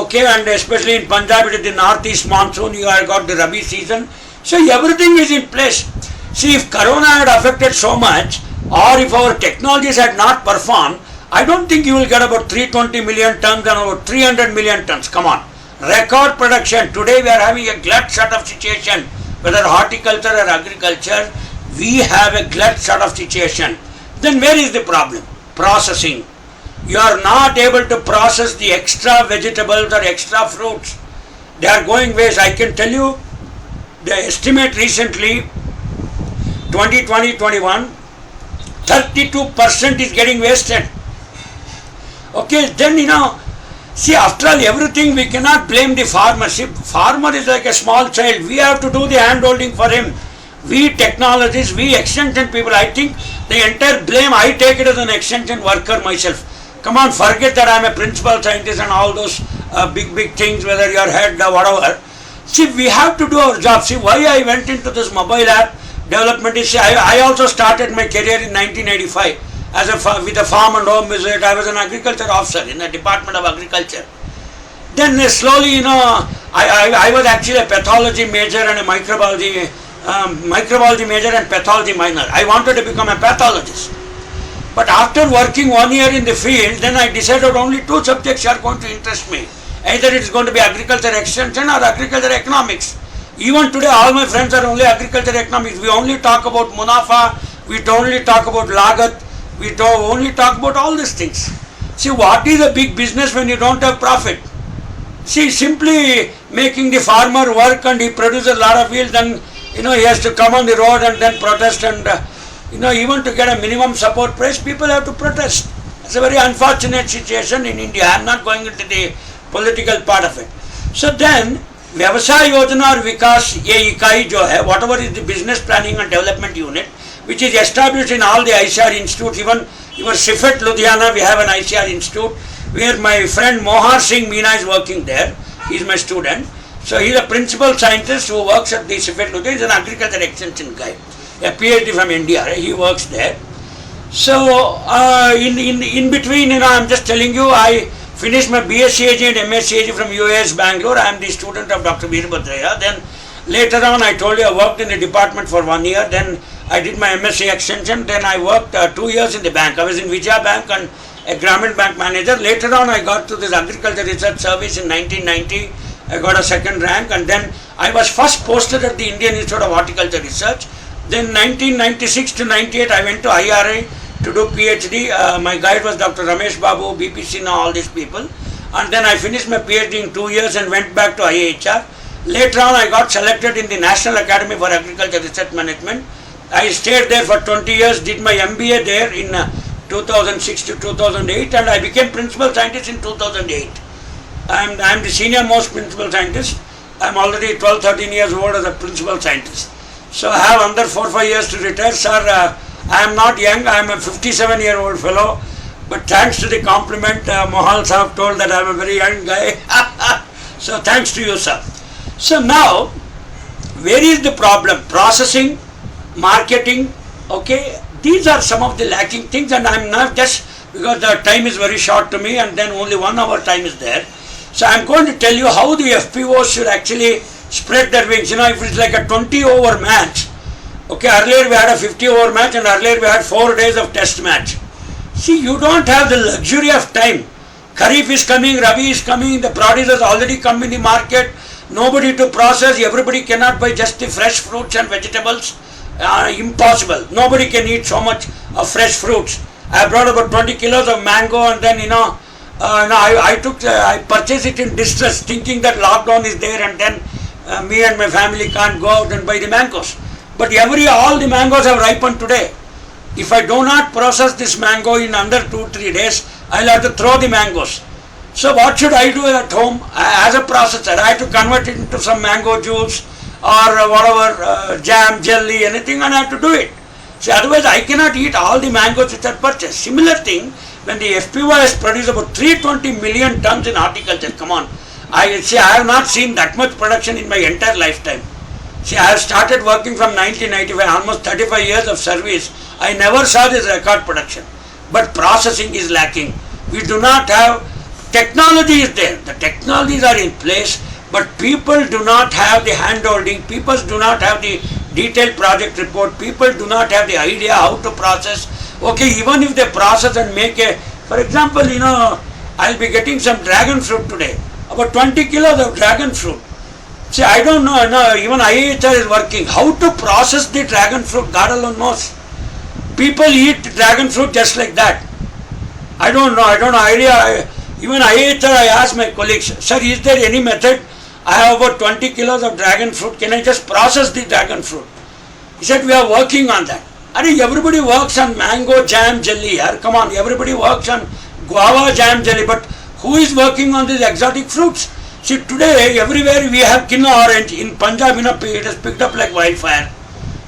Okay, and especially in Punjab, it is the northeast monsoon, you have got the Rabi season. So everything is in place. See, if Corona had affected so much, or if our technologies had not performed, I don't think you will get about 320 million tons and about 300 million tons. Come on. Record production. Today we are having a glut sort of situation. Whether horticulture or agriculture, we have a glut sort of situation. Then where is the problem? Processing. You are not able to process the extra vegetables or extra fruits. They are going waste. I can tell you, the estimate recently, 2020-21, 32% is getting wasted. Okay, then see, after all, everything we cannot blame the farmer. See, farmer is like a small child. We have to do the hand holding for him. We technologists, we extension people, I think the entire blame, I take it as an extension worker myself. Come on, forget that I am a principal scientist and all those big things, whether you are head or whatever. See, we have to do our job. See, why I went into this mobile app development is, see, I also started my career in 1985 with a farm and home visit. I was an agriculture officer in the Department of Agriculture. Then slowly, I was actually a pathology major and a microbiology major and pathology minor. I wanted to become a pathologist. But after working 1 year in the field, then I decided only 2 subjects are going to interest me. Either it is going to be agriculture extension or agriculture economics. Even today, all my friends are only agriculture economics. We only talk about munafa, we only talk about lagat, we only talk about all these things. See, what is a big business when you don't have profit? See, simply making the farmer work and he produces a lot of yield, then he has to come on the road and then protest and even to get a minimum support price, people have to protest. It's a very unfortunate situation in India. I am not going into the political part of it. So then, Vyavasaya Yojana or Vikas Ye Ikai jo hai, whatever is the business planning and development unit, which is established in all the ICR institutes, even CIFET Ludhiana, we have an ICR institute, where my friend Mohar Singh Meena is working there. He is my student. So he is a principal scientist who works at the Sifet Luther. He is an agriculture extension guy, a PhD from India. Right? He works there. So in between, I'm just telling you, I finished my BSc and MSc from UAS Bangalore. I am the student of Dr. Veerabhadraya. Then later on, I told you I worked in the department for 1 year. Then I did my MSc extension. Then I worked 2 years in the bank. I was in Vijaya Bank and a Grameen Bank manager. Later on, I got to this Agriculture Research Service in 1990. I got a second rank, and then I was first posted at the Indian Institute of Horticulture Research. Then 1996 to 98, I went to IRA to do PhD. My guide was Dr. Ramesh Babu, BP Sinha, all these people. And then I finished my PhD in 2 years and went back to IIHR. Later on, I got selected in the National Academy for Agriculture Research Management. I stayed there for 20 years, did my MBA there in 2006 to 2008, and I became principal scientist in 2008. I am the senior most principal scientist. I am already 12-13 years old as a principal scientist. So I have under 4-5 years to retire. Sir, I am not young. I am a 57-year-old fellow. But thanks to the compliment, Mohal Sahab told that I am a very young guy. So thanks to you, sir. So now, where is the problem? Processing, marketing, okay. These are some of the lacking things, and I am not just, because the time is very short to me and then only 1 hour time is there. So I am going to tell you how the FPOs should actually spread their wings. If it's like a 20 over match, okay, earlier we had a 50 over match and earlier we had 4 days of test match. See, you don't have the luxury of time. Kharif is coming, Rabi is coming, the produce has already come in the market, nobody to process, everybody cannot buy just the fresh fruits and vegetables. Impossible. Nobody can eat so much of fresh fruits. I brought about 20 kilos of mango, and then I purchased it in distress, thinking that lockdown is there, and then me and my family can't go out and buy the mangoes. But all the mangoes have ripened today. If I do not process this mango in under 2-3 days, I'll have to throw the mangoes. So what should I do at home? As a processor, I have to convert it into some mango juice or whatever, jam, jelly, anything, and I have to do it. So otherwise I cannot eat all the mangoes which are purchased. Similar thing, when the FPO has produced about 320 million tons in horticulture, come on. I have not seen that much production in my entire lifetime. See, I have started working from 1995, almost 35 years of service. I never saw this record production. But processing is lacking. We do not have, technology is there. The technologies are in place, but people do not have the hand-holding. People do not have the detailed project report. People do not have the idea how to process. Okay, even if they process and make for example, I'll be getting some dragon fruit today. About 20 kilos of dragon fruit. See, I don't know, even IIHR is working. How to process the dragon fruit, God alone knows. People eat dragon fruit just like that. I don't know idea. Even IIHR, I asked my colleagues, sir, is there any method? I have about 20 kilos of dragon fruit. Can I just process the dragon fruit? He said, we are working on that. Everybody works on mango jam jelly. Come on, everybody works on guava jam jelly. But who is working on these exotic fruits? See, today everywhere we have Kinna orange. In Punjab, it has picked up like wildfire.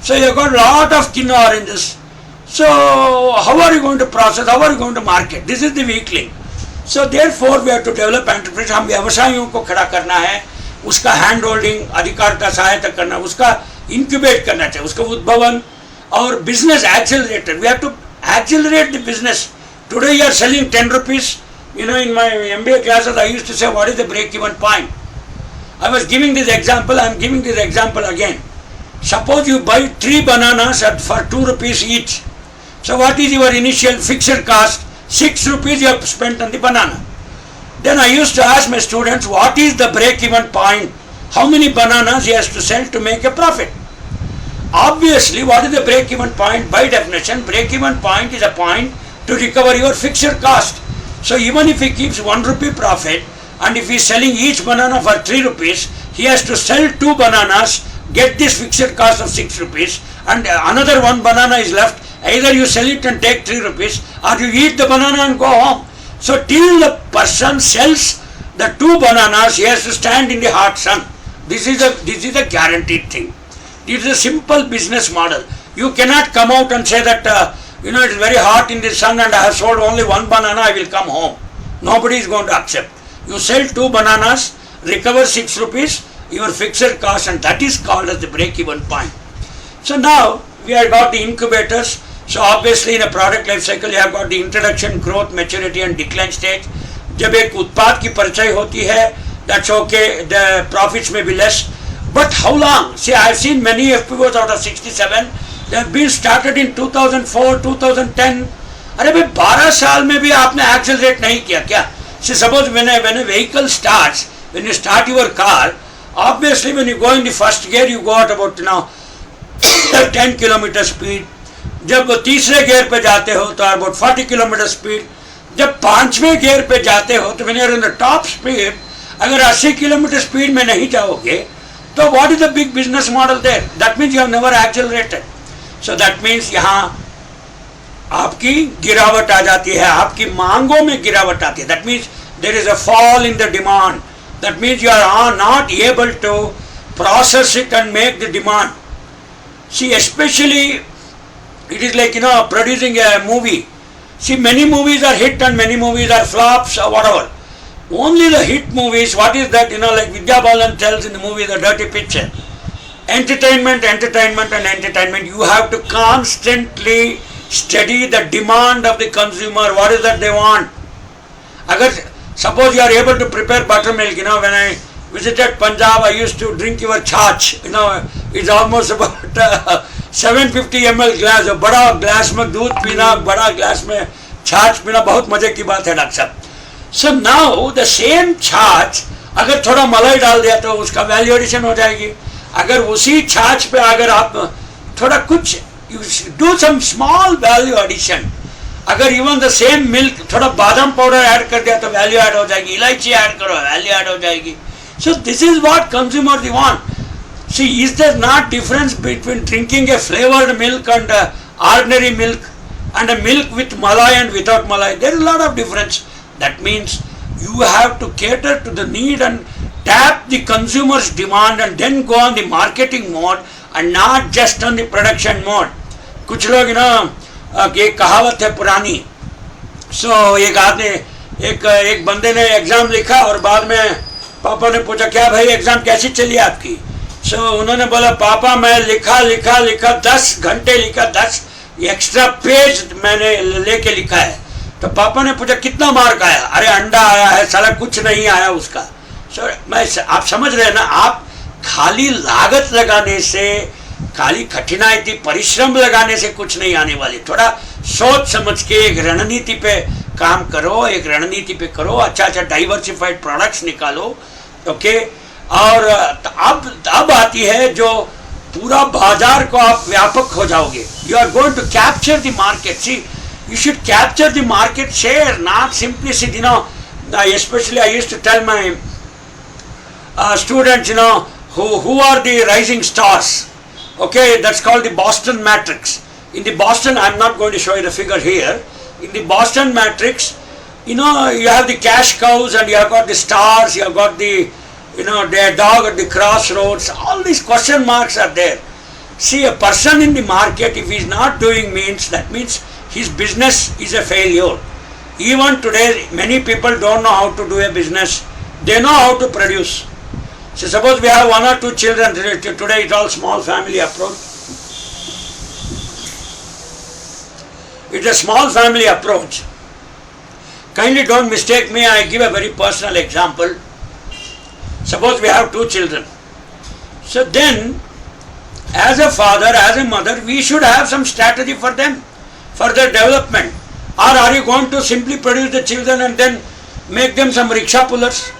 So you have got a lot of Kinna oranges. So how are you going to process? How are you going to market? This is the weak link. So therefore we have to develop entrepreneurs. हम व्यवसायियों को खड़ा करना है, उसका hand holding, अधिकारिता सहायता करना, उसका इंक्यूबेट करना चाहिए, उसका उद्भवन और business accelerator. We have to accelerate the business. Today you are selling 10 rupees. In my MBA classes I used to say, what is the break-even point? I was giving this example, I am giving this example again. Suppose you buy 3 bananas for 2 rupees each. So what is your initial fixed cost? 6 rupees you have spent on the banana. Then I used to ask my students, what is the break-even point? How many bananas he has to sell to make a profit? Obviously, what is the break-even point? By definition, break-even point is a point to recover your fixed cost. So even if he keeps 1 rupee profit, and if he is selling each banana for 3 rupees, he has to sell 2 bananas, get this fixed cost of 6 rupees, and another 1 banana is left. Either you sell it and take 3 rupees, or you eat the banana and go home. So till the person sells the 2 bananas, he has to stand in the hot sun. This is a guaranteed thing. This is a simple business model. You cannot come out and say that it is very hot in the sun and I have sold only 1 banana, I will come home. Nobody is going to accept. You sell 2 bananas, recover 6 rupees, your fixed cost, and that is called as the break-even point. So now we have got the incubators. So obviously in a product life cycle you have got the introduction, growth, maturity and decline stage. जब एक उत्पाद की परिचय होती है, that's okay, the profits may be less. But how long? See, I have seen many FPOs out of 67, they have been started in 2004, 2010. अरे भाई 12 साल में भी आपने accelerate नहीं किया क्या? See, suppose when a vehicle starts, when you start your car, obviously when you go in the first gear, you go at about 10 kilometer speed. जब तीसरे गियर पे जाते हो तो अबाउट 40 किलोमीटर स्पीड. जब पांचवें गियर पे जाते हो तो when you are in the top speed, अगर 80 किलोमीटर स्पीड में नहीं जाओगे तो what is the big business model there? That means you have never accelerated. So that means यहाँ आपकी गिरावट आ जाती है, आपकी मांगों में गिरावट आती है. That means there is a fall in the demand. That means you are not able to process it and make the demand. See especially it is like, producing a movie. See, many movies are hit and many movies are flops or whatever. Only the hit movies, what is that, like Vidya Balan tells in the movie The Dirty Picture. Entertainment, entertainment and entertainment. You have to constantly study the demand of the consumer. What is that they want? Agar, suppose you are able to prepare buttermilk, when I visited Punjab, I used to drink your chach. It's almost about 750 ml glass. बड़ा glass में दूध पीना, बड़ा glass में छाछ पीना बहुत मजे की बात है doctor sahab. So now the same छाछ अगर थोड़ा मलाई डाल दिया तो उसका वैल्यू एडिशन हो जाएगी. अगर उसी छाछ पे अगर आप थोड़ा कुछ you do some small value addition, अगर इवन द सेम मिल्क थोड़ा बादाम पाउडर ऐड कर दिया तो वैल्यू ऐड हो जाएगी, इलायची ऐड करो वैल्यू ऐड हो जाएगी. So this is what consumers want. See, is there not difference between drinking a flavored milk and ordinary milk and a milk with malai and without malai? There is a lot of difference. That means you have to cater to the need and tap the consumer's demand and then go on the marketing mode and not just on the production mode. कुछ लोग एक कहावत है पुरानी. So एक आदमी एक बंदे ने एग्जाम लिखा और बाद में पापा ने पूछा क्या भाई एग्जाम कैसी चली आपकी? So, उन्होंने बोला पापा मैं लिखा 10 घंटे लिखा, 10 एक्स्ट्रा पेज मैंने लेके लिखा है. तो पापा ने पूछा कितना मार्क आया? अरे अंडा आया है, साला कुछ नहीं आया उसका. So, आप समझ रहे हैं ना, आप खाली लागत लगाने से, खाली कठिनाई थी परिश्रम लगाने से कुछ नहीं आने वाली. थोड़ा सोच समझ के एक रणनीति पे काम करो, एक रणनीति पे करो, अच्छा डाइवर्सिफाइड प्रोडक्ट्स निकालो. ओके और अब आती है जो पूरा बाजार को आप व्यापक हो जाओगे. You are going to capture the market. See you should capture the market share, not simply sit. Especially I used to tell my students, who are the rising stars. Okay, that's called the Boston Matrix. In the Boston, I'm not going to show you the figure here. In the Boston Matrix, you have the cash cows and you have got the stars, you have got the their dog at the crossroads. All these question marks are there. See, a person in the market, if he is not doing that means his business is a failure. Even today, many people don't know how to do a business. They know how to produce. So suppose we have 1 or 2 children. Today it's all small family approach. It's a small family approach. Kindly don't mistake me, I give a very personal example. Suppose we have 2 children. So then, as a father, as a mother, we should have some strategy for them, for their development. Or are you going to simply produce the children and then make them some rickshaw pullers?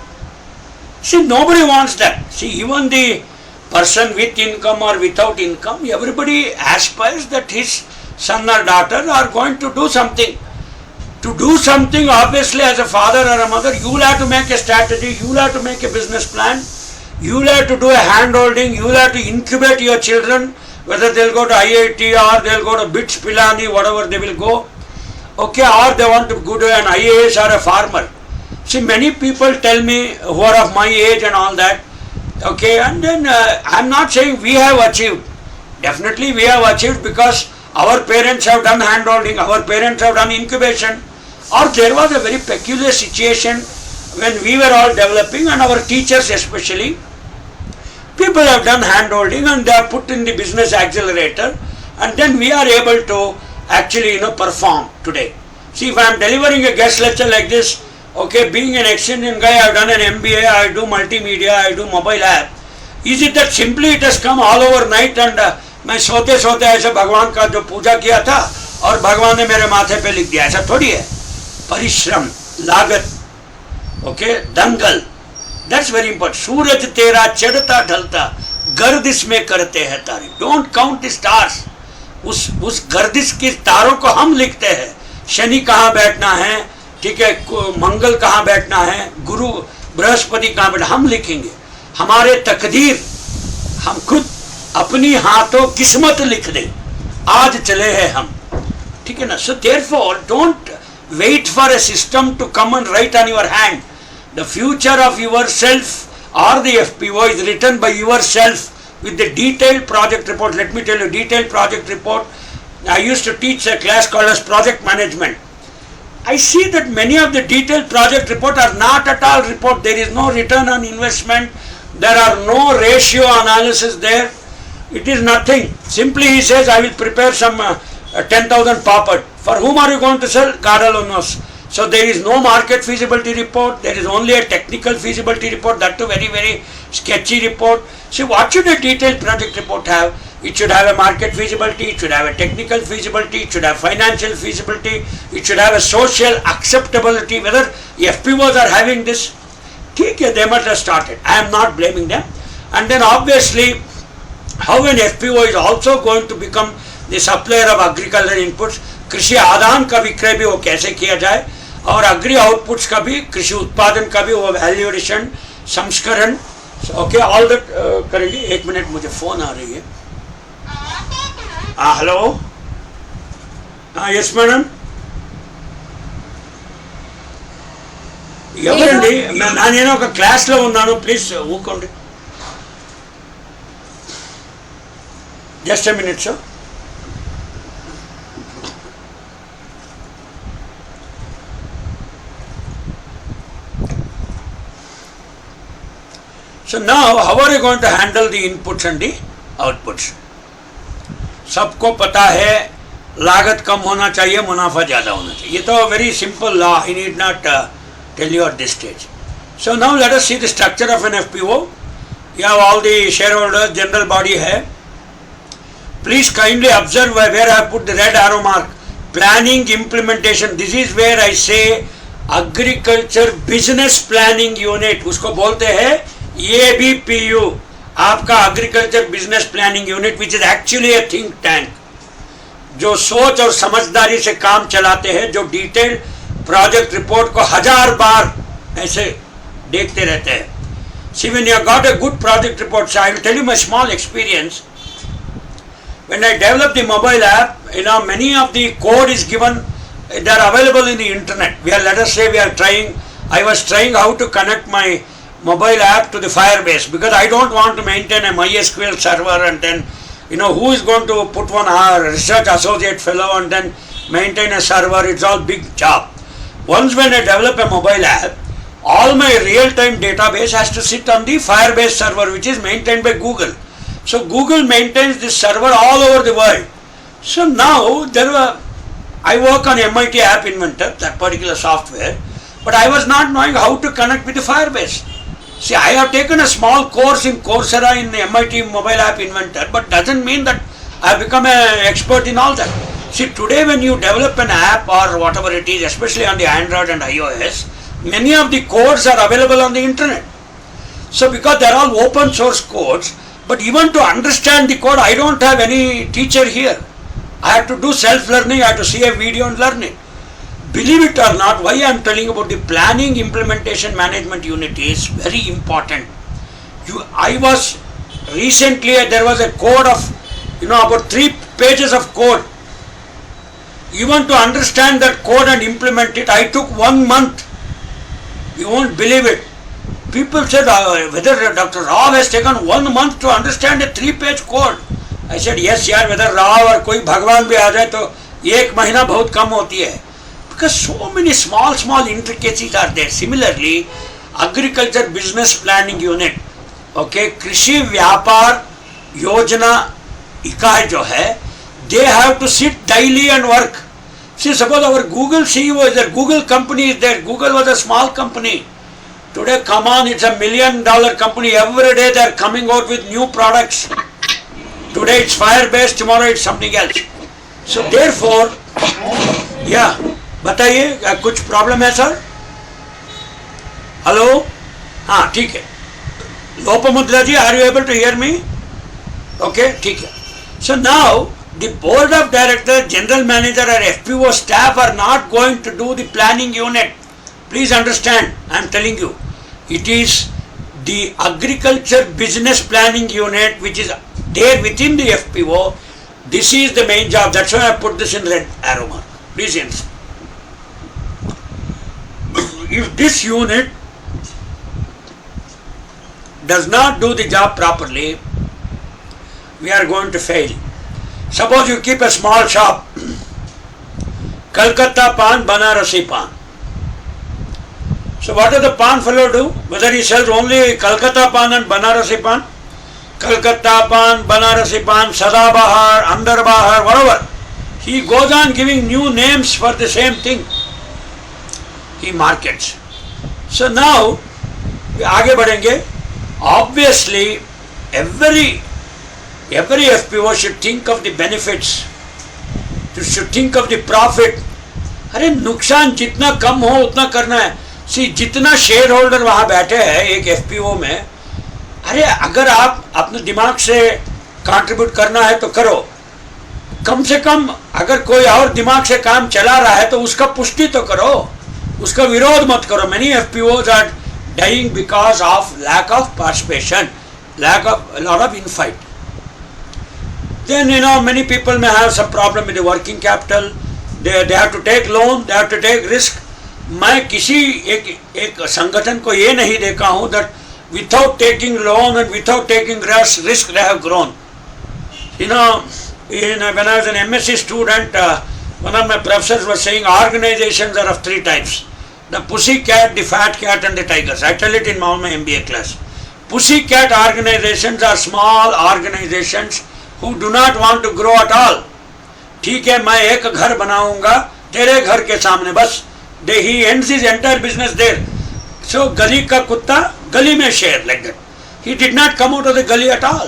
See, nobody wants that. See, even the person with income or without income, everybody aspires that his son or daughter are going to do something. To do something, obviously, as a father or a mother, you will have to make a strategy, you will have to make a business plan, you will have to do a hand-holding, you will have to incubate your children, whether they'll go to IIT or they'll go to BITS, Pilani, whatever they will go. Okay, or they want to go to an IAS or a farmer. See, many people tell me who are of my age and all that. Okay, and then I'm not saying we have achieved. Definitely we have achieved because our parents have done hand-holding, our parents have done incubation. Or there was a very peculiar situation when we were all developing and our teachers especially. people have done hand holding and they are put in the business accelerator, and then we are able to actually perform today. See, if I am delivering a guest lecture like this, okay, being an ex-Indian guy, I have done an MBA, I do multimedia, I do mobile app. Is it that simply it has come all overnight and मैं सोते सोते ऐसे भगवान का जो पूजा किया था और भगवान ने मेरे माथे पे लिख दिया? ऐसा थोड़ी है. परिश्रम, लागत, ओके, दंगल, दैट्स वेरी इंपॉर्टेंट. सूरज तेरा चढ़ता ढलता गर्दिश में करते हैं तारे. Don't count the stars. उस गर्दिश के तारों को हम लिखते हैं. शनि कहाँ बैठना है, ठीक है, मंगल कहाँ बैठना है, गुरु बृहस्पति कहाँ बैठना, हम लिखेंगे. हमारे तकदीर हम खुद अपनी हाथों किस्मत लिख दें. आज चले हैं हम, ठीक है ना. So therefore don't wait for a system to come and write on your hand. The future of yourself or the FPO is written by yourself with the detailed project report. Let me tell you, detailed project report. I used to teach a class called as project management. I see that many of the detailed project report are not at all report. There is no return on investment. There are no ratio analysis there. It is nothing. Simply he says, I will prepare some 10,000 papad. For whom are you going to sell? God alone knows. So there is no market feasibility report. There is only a technical feasibility report. That too very, very sketchy report. So what should a detailed project report have? It should have a market feasibility. It should have a technical feasibility. It should have financial feasibility. It should have a social acceptability. Whether FPOs are having this, they must have started. I am not blaming them. And then obviously, how an FPO is also going to become the supplier of agricultural inputs. कृषि आदान का विक्रय भी वो कैसे किया जाए, और अग्री आउटपुट्स का भी, कृषि उत्पादन का भी वो वैल्यू एडिशन, संस्करण, ओके, ऑल दैट करेंगे. एक मिनट, मुझे फोन आ रही है. Hello, yes madam. ఎవరండి? నేను ఒక క్లాస్ లో ఉన్నాను, ప్లీజ్ ఊకోండి. Just a minute sir. So now, how are you going to handle the inputs and the outputs? सबको पता है लागत कम होना चाहिए, मुनाफा ज़्यादा होना चाहिए. ये तो very simple law. I need not tell you at this stage. So now let us see the structure of an FPO. You have all the shareholders, general body है. Please kindly observe where I have put the red arrow mark. Planning implementation. This is where I say agriculture business planning unit. उसको बोलते हैं ABPU, आपका agriculture business planning unit, which is actually A think tank, जो सोच और समझदारी से काम चलाते हैं, जो डिटेल प्रोजेक्ट रिपोर्ट को 1000 बार ऐसे देखते रहते हैं. See, when you have got a good project report, so I will tell you my small experience. When I developed the mobile app, many of the code is given, they are available in the internet. Let us say I was trying how to connect my mobile app to the Firebase, because I don't want to maintain a MySQL server and then, who is going to put one research associate fellow and then maintain a server? It's all big job. Once when I develop a mobile app, all my real-time database has to sit on the Firebase server, which is maintained by Google. So Google maintains this server all over the world. So now I work on MIT App Inventor, that particular software, but I was not knowing how to connect with the Firebase. See, I have taken a small course in Coursera in the MIT Mobile App Inventor, but doesn't mean that I have become an expert in all that. See, today when you develop an app or whatever it is, especially on the Android and iOS, many of the codes are available on the internet. So because they are all open source codes, but even to understand the code, I don't have any teacher here. I have to do self-learning, I have to see a video and learn it. Believe it or not, why I am telling about the planning implementation management unit is very important. I was recently, there was a code of, about 3 pages of code. Even to understand that code and implement it, I took 1 month. You won't believe it. People said, whether Dr. Rao has taken 1 month to understand a 3-page code. I said, yes, yaar, whether Rao or कोई भगवान भी आ जाए तो 1 महीना बहुत कम होती है. Because so many small intricacies are there. Similarly, agriculture business planning unit. Okay, कृषि व्यापार योजना इकाई जो है, they have to sit daily and work. See, suppose our Google CEO is there, Google company is there. Google was a small company. Today, come on, it's $1 million company. Every day they are coming out with new products. Today it's Firebase, tomorrow it's something else. So therefore, yeah, बताइए कुछ problem है sir? Hello, हाँ ठीक है. Lopamudra ji, are you able to hear me? Okay, ठीक है. So now the board of directors, general manager or FPO staff are not going to do the planning unit. Please understand, I am telling you, it is the agriculture business planning unit which is there within the FPO. This is the main job. That's why I put this in red arrow mark. Please understand. If this unit does not do the job properly, we are going to fail. Suppose you keep a small shop, Calcutta pan, Banarasi pan. So what does the pan fellow do? Whether he sells only Calcutta pan and Banarasi pan, Calcutta pan, Banarasi pan, Sadabahar, Andarbahar, whatever. He goes on giving new names for the same thing. He markets. So now, आगे बढ़ेंगे. Obviously, every FPO should think of the benefits, should think of the profit. अरे नुकसान जितना कम हो उतना करना है. सी जितना शेयर होल्डर वहाँ बैठे हैं एक FPO में, अरे अगर आप अपने दिमाग से कंट्रीब्यूट करना है तो करो. कम से कम अगर कोई और दिमाग से काम चला रहा है तो उसका पुष्टि तो करो, उसका विरोध मत करो. Many FPOs are dying because of lack of participation, lack of a lot of infight. Then many people may have some problem with the working capital. They have to take loan, they have to take risk. मैं किसी एक संगठन को ये नहीं देखा हूँ that without taking loan and without taking risk they have grown. When I was an MSc student, one of my professors was saying organizations are of 3 types: the pussy cat, the fat cat, and the tigers. I tell it in my MBA class. Pussy cat organizations are small organizations who do not want to grow at all. ठीक है, मैं एक घर बनाऊंगा तेरे घर के सामने, बस. He ends his entire business there. So गली का कुत्ता गली में share, like that. He did not come out of the gully at all.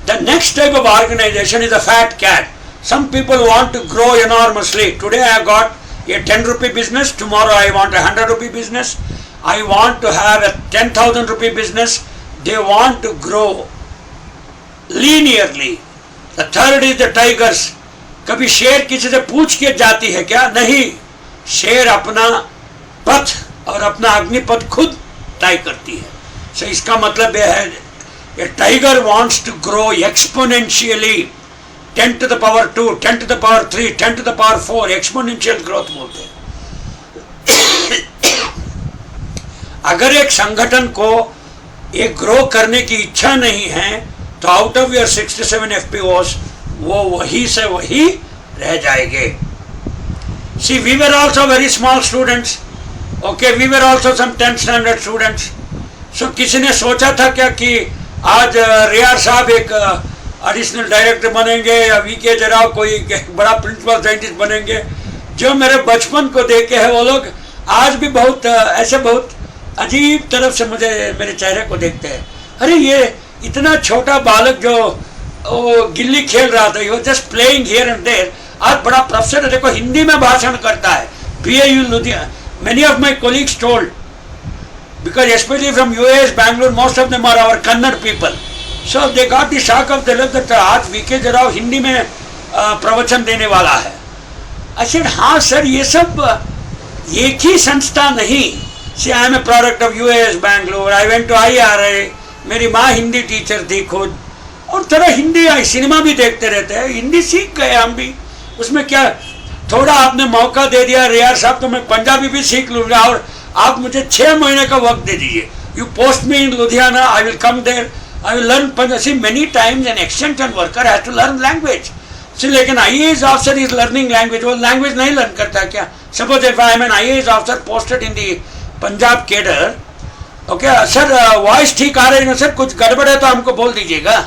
The next type of organization is a fat cat. Some people want to grow enormously. Today I got a 10 rupee business, tomorrow I want a 100 rupee business, I want to have a 10,000 rupee business. They want to grow linearly. The third is the tigers. कभी शेर किसी से पूछ के जाती है क्या? नहीं. शेर अपना पथ और अपना अग्निपथ खुद तय करती है. So इसका मतलब यह है, a tiger wants to grow exponentially, 10 to the power 2, 10 to the power 3, 10 to the power 4, exponential growth बोलते हैं. अगर एक संगठन को एक ग्रो करने की इच्छा नहीं है तो आउट ऑफ योर 67 FPOs वो वही से वही रह जाएंगे. See, we were also very small students. Okay, we were also some 10th standard students. So किसी ने सोचा था क्या कि आज रियार साहब एक एडिशनल डायरेक्टर बनेंगे या VK जराव कोई बड़ा प्रिंसिपल साइंटिस्ट बनेंगे? जो मेरे बचपन को देखे हैं वो लोग आज भी बहुत ऐसे बहुत अजीब तरफ से मुझे मेरे चेहरे को देखते हैं. अरे ये इतना छोटा बालक जो गिल्ली खेल रहा था, वो just playing here and there, आज बड़ा प्रोफेसर है, देखो हिंदी में भाषण करता है. BAU Ludhiana. Many of my colleagues told, because especially from US, Bangalore, most of them are our Kannada people. So they got the shock of the that आज VK जराव Hindi में प्रवचन देने वाला है. I said, हाँ सर, ये सब एक ही संस्था नहीं. See, I am a product of US, Bangalore. I went to IRA. मेरी माँ हिंदी टीचर थी खुद, और थोड़ा हिंदी सिनेमा भी देखते रहते हैं, हिंदी सीख गए हम भी. उसमें क्या, थोड़ा आपने मौका दे दिया रियार साहब तो मैं पंजाबी भी सीख लूँगा, और आप मुझे 6 महीने का वक्त दे दीजिए. You post me in Ludhiana, I will come there, I will learn Punjabi. Many times an extension worker has to learn language. लेकिन IAS officer is learning language. वो लैंग्वेज नहीं लर्न करता क्या? Suppose if I am an IAS officer posted in the Punjab cadre, okay sir, voice ठीक आ रही है ना सर? कुछ गड़बड़ है तो हमको बोल दीजिएगा।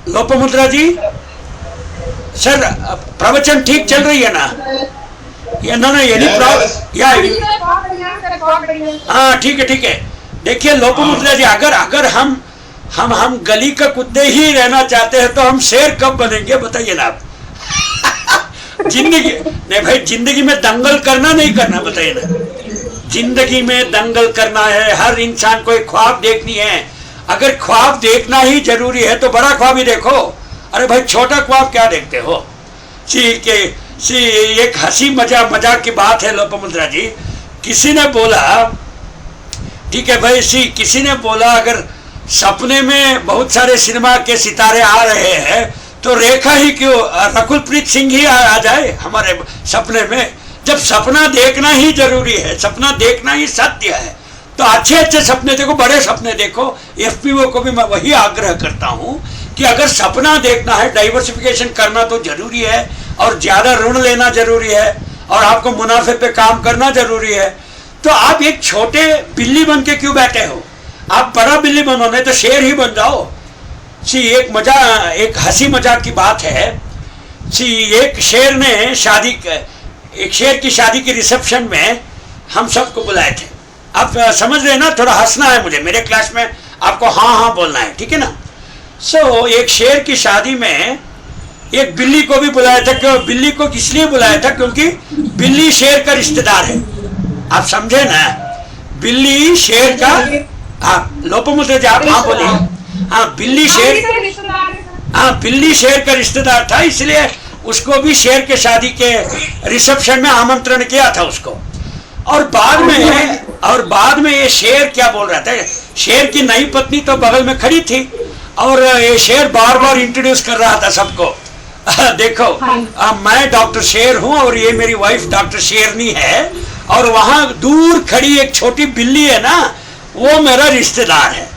लोपामुद्रा जी सर, प्रवचन ठीक चल रही है ना? या ना एनी प्रॉब्लम? या हाँ ठीक है। देखिए लोपामुद्रा जी, अगर हम गली का कुत्ते ही रहना चाहते हैं तो हम शेर कब बनेंगे बताइए ना आप? जिंदगी नहीं भाई, जिंदगी में दंगल करना नहीं करना बताइए ना? जिंदगी में दंगल करना है, हर इंसान को एक ख्वाब देखनी है। अगर ख्वाब देखना ही जरूरी है तो बड़ा ख्वाब ही देखो। अरे भाई छोटा ख्वाब क्या देखते हो? एक हंसी मजाक की बात है लोपामुद्रा जी। किसी ने बोला, ठीक है भाई, किसी ने बोला अगर सपने में बहुत सारे सिनेमा के सितारे आ रहे हैं तो रेखा ही क्यों, रकुल प्रीत सिंह ही आ जाए हमारे सपने में। जब सपना देखना ही जरूरी है, सपना देखना ही सत्य है, तो अच्छे सपने देखो, बड़े सपने देखो। एफपीओ को भी मैं वही आग्रह करता हूं कि अगर सपना देखना है, डाइवर्सिफिकेशन करना तो जरूरी है, और ज्यादा ऋण लेना जरूरी है, और आपको मुनाफे पे काम करना जरूरी है। तो आप एक छोटे बिल्ली बन के क्यों बैठे हो? आप बड़ा बिल्ली बनो, नहीं तो शेर ही बन जाओ। एक हंसी मजाक की बात है। एक शेर की शादी की रिसेप्शन में हम सबको बुलाए थे। आप समझ रहे हैं ना? थोड़ा हंसना है मुझे, मेरे क्लास में आपको हाँ बोलना है, ठीक है ना? एक शेर की शादी में एक बिल्ली को भी बुलाया था। क्यों बिल्ली को इसलिए बुलाया था? क्योंकि बिल्ली शेर का रिश्तेदार है। आप समझे ना? बिल्ली शेर का, हाँ लोपामुद्रा जी आप हाँ बोलिए। हाँ बिल्ली शेर का रिश्तेदार था, इसलिए उसको भी शेर के शादी के रिसेप्शन में आमंत्रण किया था उसको। और बाद में ये शेर क्या बोल रहा था? शेर की नई पत्नी तो बगल में खड़ी थी और ये शेर बार बार इंट्रोड्यूस कर रहा था सबको। देखो मैं डॉक्टर शेर हूं और ये मेरी वाइफ डॉक्टर शेरनी है, और वहां दूर खड़ी एक छोटी बिल्ली है ना, वो मेरा रिश्तेदार है।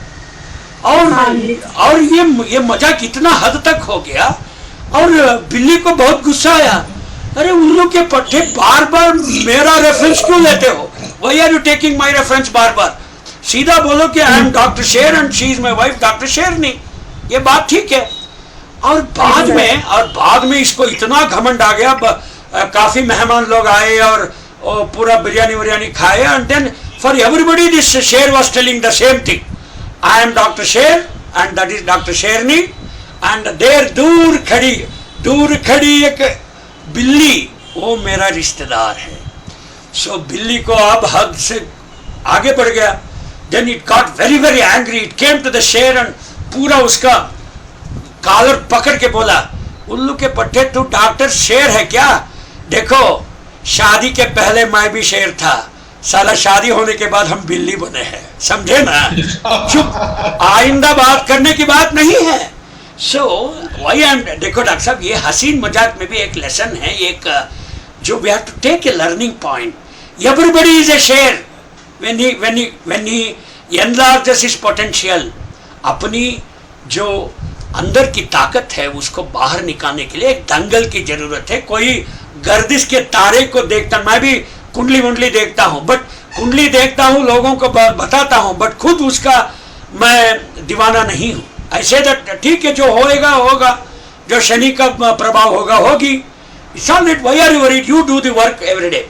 और ये मजाक इतना हद तक हो गया और बिल्ली को बहुत गुस्सा आया। अरे उल्लू के पट्टे, बार बार मेरा रेफरेंस क्यों लेते हो? Why are you taking my reference बार बार? सीधा बोलो कि I am doctor Sher and she is my wife doctor Sherni. ये बात ठीक है। और बाद में इसको इतना घमंड आ गया, काफी मेहमान लोग आए और पूरा बिरयानी खाए, and then for everybody this Sher was telling the same thing, I am doctor Sher and that is doctor Sherni. And there दूर खड़ी एक बिल्ली, वो मेरा रिश्तेदार है। सो बिल्ली को अब हद से आगे बढ़ गया। Then it got very very angry, it came to the sher and पूरा उसका कॉलर पकड़ के बोला, उल्लू के पट्टे तू डॉक्टर शेर है क्या? देखो शादी के पहले मैं भी शेर था, साला शादी होने के बाद हम बिल्ली बने हैं, समझे ना? चुप, आइंदा बात करने की बात नहीं है। देखो डॉक्टर साहब, ये हसीन मजाक में भी एक लेसन है, एक जो we have to take a learning point. Everybody is a sher when he enlarges his potential। अपनी जो अंदर की ताकत है उसको बाहर निकालने के लिए एक दंगल की जरूरत है। कोई गर्दिश के तारे को देखता, मैं भी कुंडली देखता हूँ, बट कुंडली देखता हूँ, लोगों को बताता हूँ, बट खुद उसका मैं दीवाना नहीं हूँ। ऐसे ठीक है, जो होगा, जो शनि का प्रभाव होगा होगी। It's all right, why are you worried? You do the work every day.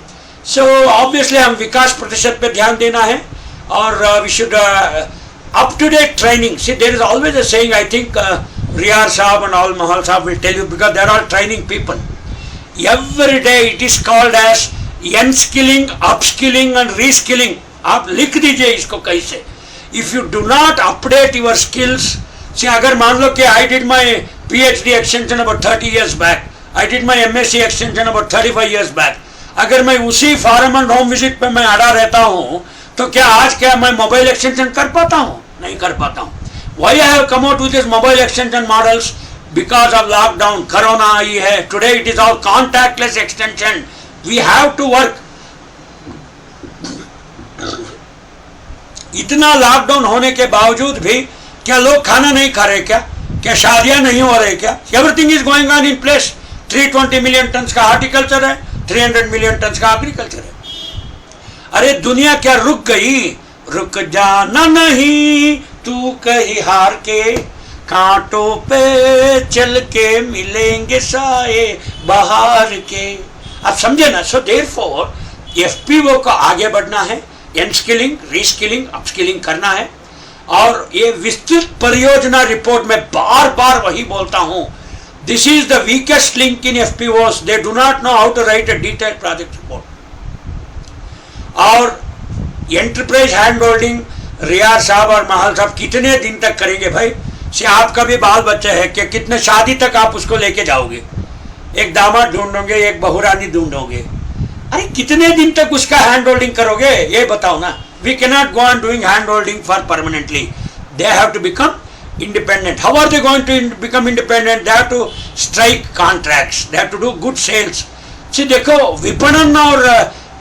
So obviously हम विकास प्रतिशत पे ध्यान देना है, और we should up to date training. See, there is always a saying, I think Riyar Saab and all Mahal Saab will tell you, because they are all training people. Every day it is called as unskilling, upskilling and reskilling. आप लिख दीजिए इसको कैसे। If you do not update your skills, see, अगर मान लो कि I did my PhD extension about 30 years back, I did my MSc extension about 35 years back, अगर मैं उसी फार्म एंड होम विजिट पे मैं अड़ा रहता हूँ, तो क्या मैं मोबाइल एक्सटेंशन कर पाता हूँ? नहीं कर पाता हूँ। Why I have come out with this mobile extension models? Because of lockdown, corona आई है, today it is all contactless extension. We have to work. इतना लॉकडाउन होने के बावजूद भी क्या लोग खाना नहीं खा रहे? क्या शादियां नहीं हो रही? क्या everything is going on in place. 320 million tonne का हार्टिकल्चर है, 300 मिलियन टन का एग्रीकल्चर है। अरे दुनिया क्या रुक गई? रुक जाना नहीं तू कहीं हार के, कांटों पे चल के मिलेंगे साए बाहर के। आप समझे ना? सो देयरफॉर एफपीओ को आगे बढ़ना है, एनस्किलिंग, रीस्किलिंग, अपस्किलिंग करना है। और ये विस्तृत परियोजना रिपोर्ट में बार बार वही बोलता हूं, this is the weakest link in FPOs, they do not know how to write a detailed project report. और एंटरप्राइज हैंड होल्डिंग रियाज साहब और महल साहब कितने दिन तक करेंगे भाई? से आपका भी बाल बच्चे है कि कितने शादी तक आप उसको लेके जाओगे? एक दामाद ढूंढोगे, एक बहुरानी ढूंढोगे, अरे कितने दिन तक उसका हैंड होल्डिंग करोगे? ये बताओ ना। We cannot go on doing hand holding for permanently, they have to become independent. How are they going to become independent? They have to strike contracts, they have to do good sales. See, देखो विपणन और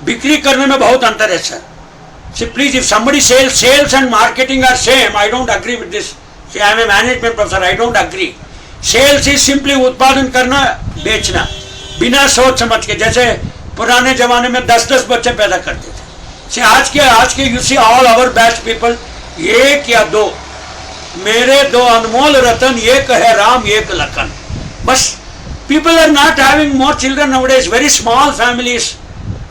बिक्री करने में बहुत अंतर है sir. See, please, if somebody says sales and marketing are same, I don't agree with this. See, I am a management professor, I don't agree. Sales is simply उत्पादन करना, बेचना, बिना सोच समझ के। जैसे पुराने जमाने में 10-10 बच्चे पैदा करते थे। See, आज के you see all our batch people, एक या दो, मेरे दो अनमोल रतन, एक है राम एक लखन, बस। People are not having more children nowadays, very small families,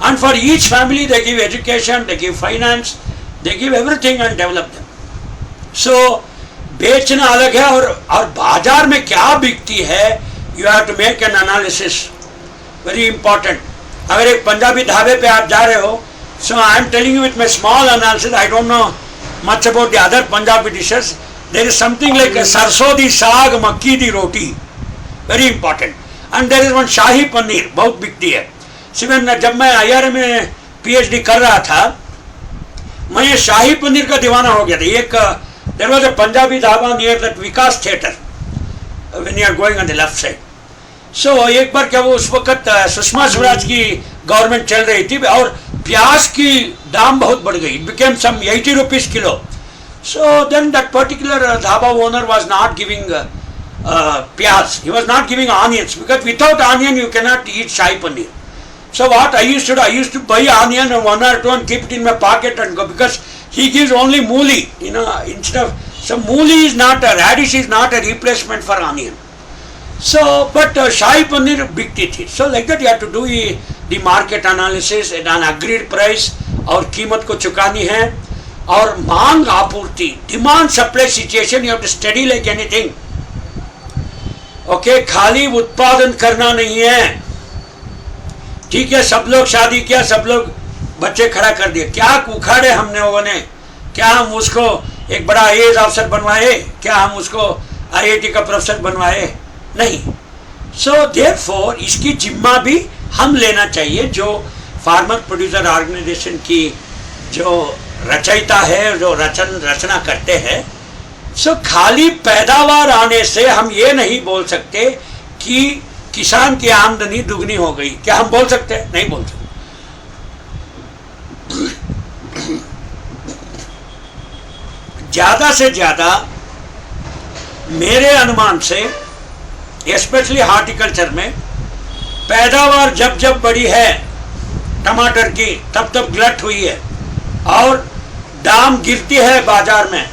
and for each family they give education, they give finance, they give everything and develop them. So बेचना अलग है और बाजार में क्या बिकती है, you have to make an analysis, very important. अगर एक पंजाबी ढाबे पे आप जा रहे हो, so I am telling you with my small analysis, I don't know much about the other Punjabi dishes. There is something like a सरसों दी साग मक्की दी रोटी, very important, and there is one शाही पनीर, बहुत बिकती है। सिवन जब मैं IIR में PhD कर रहा था, मैं ये शाही पनीर का दीवाना हो गया था। एक there was a Punjabi dhaba near that Vikas theatre, when you are going on the left side. So एक बार क्या वो उस वक्त सुषमा स्वराज की गवर्नमेंट चल रही थी और प्याज की दाम बहुत बढ़ गई, it became some 80 rupees kilo. So then that particular dhaba owner was not giving piyaz, he was not giving onions, because without onion you cannot eat shahi paneer. So what I used to do, I used to buy onion and 1 or 2 and keep it in my pocket and go, because he gives only mooli, instead of, so mooli is not a, radish is not a replacement for onion. So but shahi paneer bigti thi. So like that you have to do the market analysis at an agreed price, और कीमत को चुकानी है। और मांग आपूर्ति, demand supply situation, you have to study like anything. Okay, खाली उत्पादन करना नहीं है। ठीक है, सब लोग शादी किया, सब लोग बच्चे खड़ा कर दिए, क्या उखाड़े हमने लोगों ने? क्या हम उसको एक बड़ा IAS अफसर बनवाए? क्या हम उसको IIT का प्रोफेसर बनवाए? नहीं। सो देयरफॉर इसकी जिम्मा भी हम लेना चाहिए, जो फार्मर प्रोड्यूसर ऑर्गेनाइजेशन की जो रचयिता है, जो रचना करते हैं। सो खाली पैदावार आने से हम ये नहीं बोल सकते कि किसान की आमदनी दुगनी हो गई। क्या हम बोल सकते हैं? नहीं बोल सकते। ज्यादा से ज्यादा मेरे अनुमान से, स्पेशली हॉर्टिकल्चर में, पैदावार जब जब बढ़ी है टमाटर की, तब तब ग्लट हुई है और दाम गिरती है बाजार में।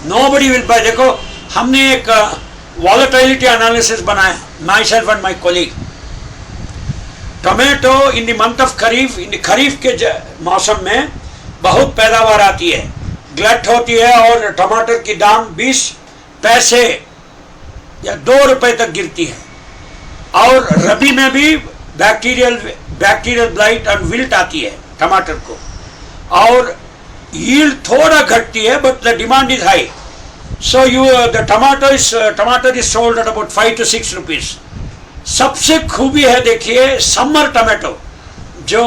Nobody will buy. देखो, हमने एक वॉलेटिलिटी एनालिसिस बनाया, myself and my colleague. Tomato in the month of kharif, in kharif के मौसम में बहुत पैदावार आती है, ग्लट होती है और टमाटर की दाम 20 पैसे या 2 रुपए तक गिरती है। और रबी में भी बैक्टीरियल ब्लाइट एंड विल्ट आती है टमाटर को, और yield थोड़ा घटती है, but the demand is high. So the tomato is sold at about 5 to 6 rupees. सबसे खूबी है, देखिए, समर टमाटो, जो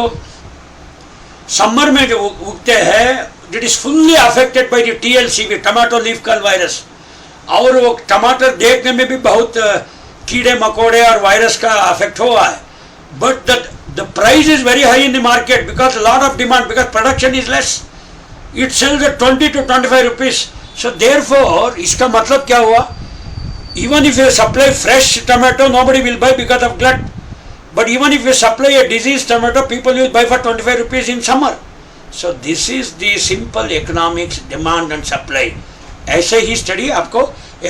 समर में जो उगते हैं, it is fully affected by the TLCV, tomato leaf curl virus. और वो टमाटर देखने में भी बहुत कीड़े मकोड़े और वायरस का अफेक्ट हुआ है, but the price is very high in the market because a lot of demand, because production is less. It sells at 20 to 25 rupees. So therefore, इसका मतलब क्या हुआ? Even if you supply fresh tomato, nobody will buy because of glut. But even if you supply a diseased tomato, people will buy for 25 rupees in summer. So this is the simple economics, demand and supply. ऐसे ही study आपको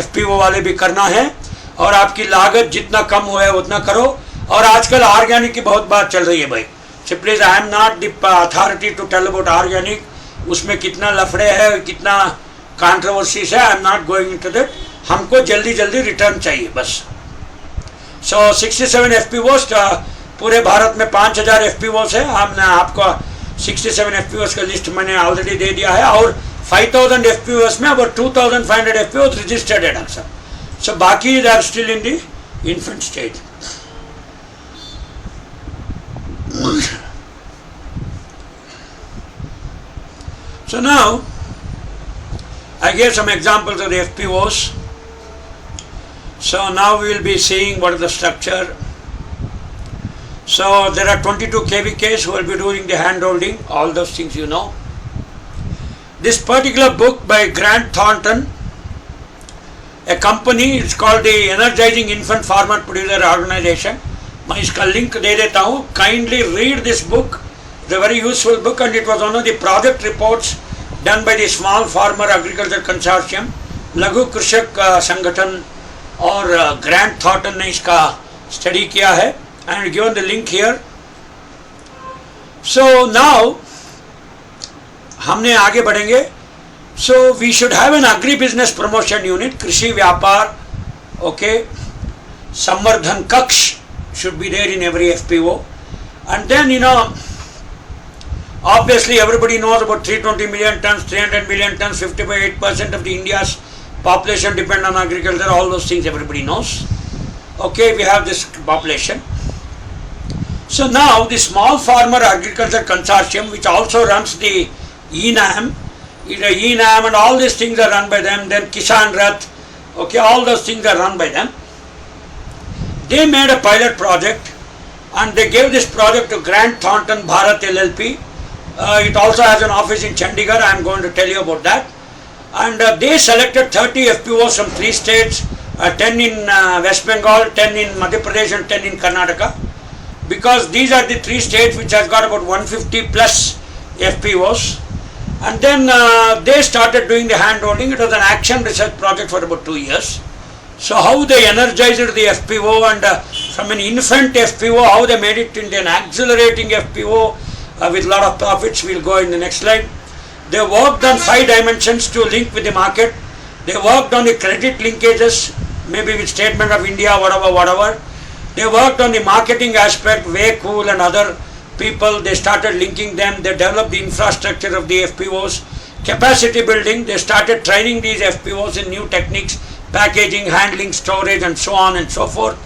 FPO वाले भी करना है, और आपकी लागत जितना कम हुआ है उतना करो। और आजकल ऑर्गेनिक की बहुत बात चल रही है भाई। So please, I am not the authority to tell about organic, उसमें कितना लफड़े है, कितना कंट्रोवर्सीज है, I am not going into that. हमको जल्दी जल्दी रिटर्न चाहिए बस। सो 67 FPOs, पूरे भारत में 5000 FPOs है। हमने आपको 67 FPOs का लिस्ट मैंने ऑलरेडी दे दिया है, और 5000 FPOs में अबाउट 2500 FPOs रजिस्टर्ड है डॉक्टर साहब। सो बाकी they are still in the infant stage. So now I gave some examples of the FPOs. So now we will be seeing what is the structure. So there are 22 KVKs who will be doing the hand holding, all those things you know. This particular book by Grant Thornton, a company, it's called the Energizing Infant Farmer Producer Organization. मैं इसका link दे देता हूँ. Kindly read this book. It's a very useful book, and it was one of the project reports done by the Small Farmer Agriculture Consortium, लघु कृषक संगठन, और grant Thornton ने इसका स्टडी किया है, and given the link here. So now हमने आगे बढ़ेंगे. So we should have an agri-business promotion unit, कृषि व्यापार, okay, संवर्धन कक्ष should be there in every FPO. And then, you know, obviously everybody knows about 320 million tons, 300 million tons, 58% of the India's population depend on agriculture, all those things everybody knows. Okay, we have this population. So now the Small Farmer Agriculture Consortium, which also runs the ENAM, and all these things are run by them, then Kisan Rath, okay, all those things are run by them. They made a pilot project, and they gave this project to Grant Thornton Bharat LLP. It also has an office in Chandigarh. I am going to tell you about that. And they selected 30 FPOs from 3 states, 10 in West Bengal, 10 in Madhya Pradesh, and 10 in Karnataka, because these are the 3 states which has got about 150 plus FPOs. And then they started doing the hand holding. It was an action research project for about 2 years. So how they energized the FPO, and from an infant FPO, how they made it into an accelerating FPO with a lot of profits. We'll go in the next slide. They worked on 5 dimensions to link with the market. They worked on the credit linkages, maybe with State Bank of India, whatever. They worked on the marketing aspect, Waycool and other people. They started linking them. They developed the infrastructure of the FPOs. Capacity building, they started training these FPOs in new techniques, packaging, handling, storage, and so on and so forth.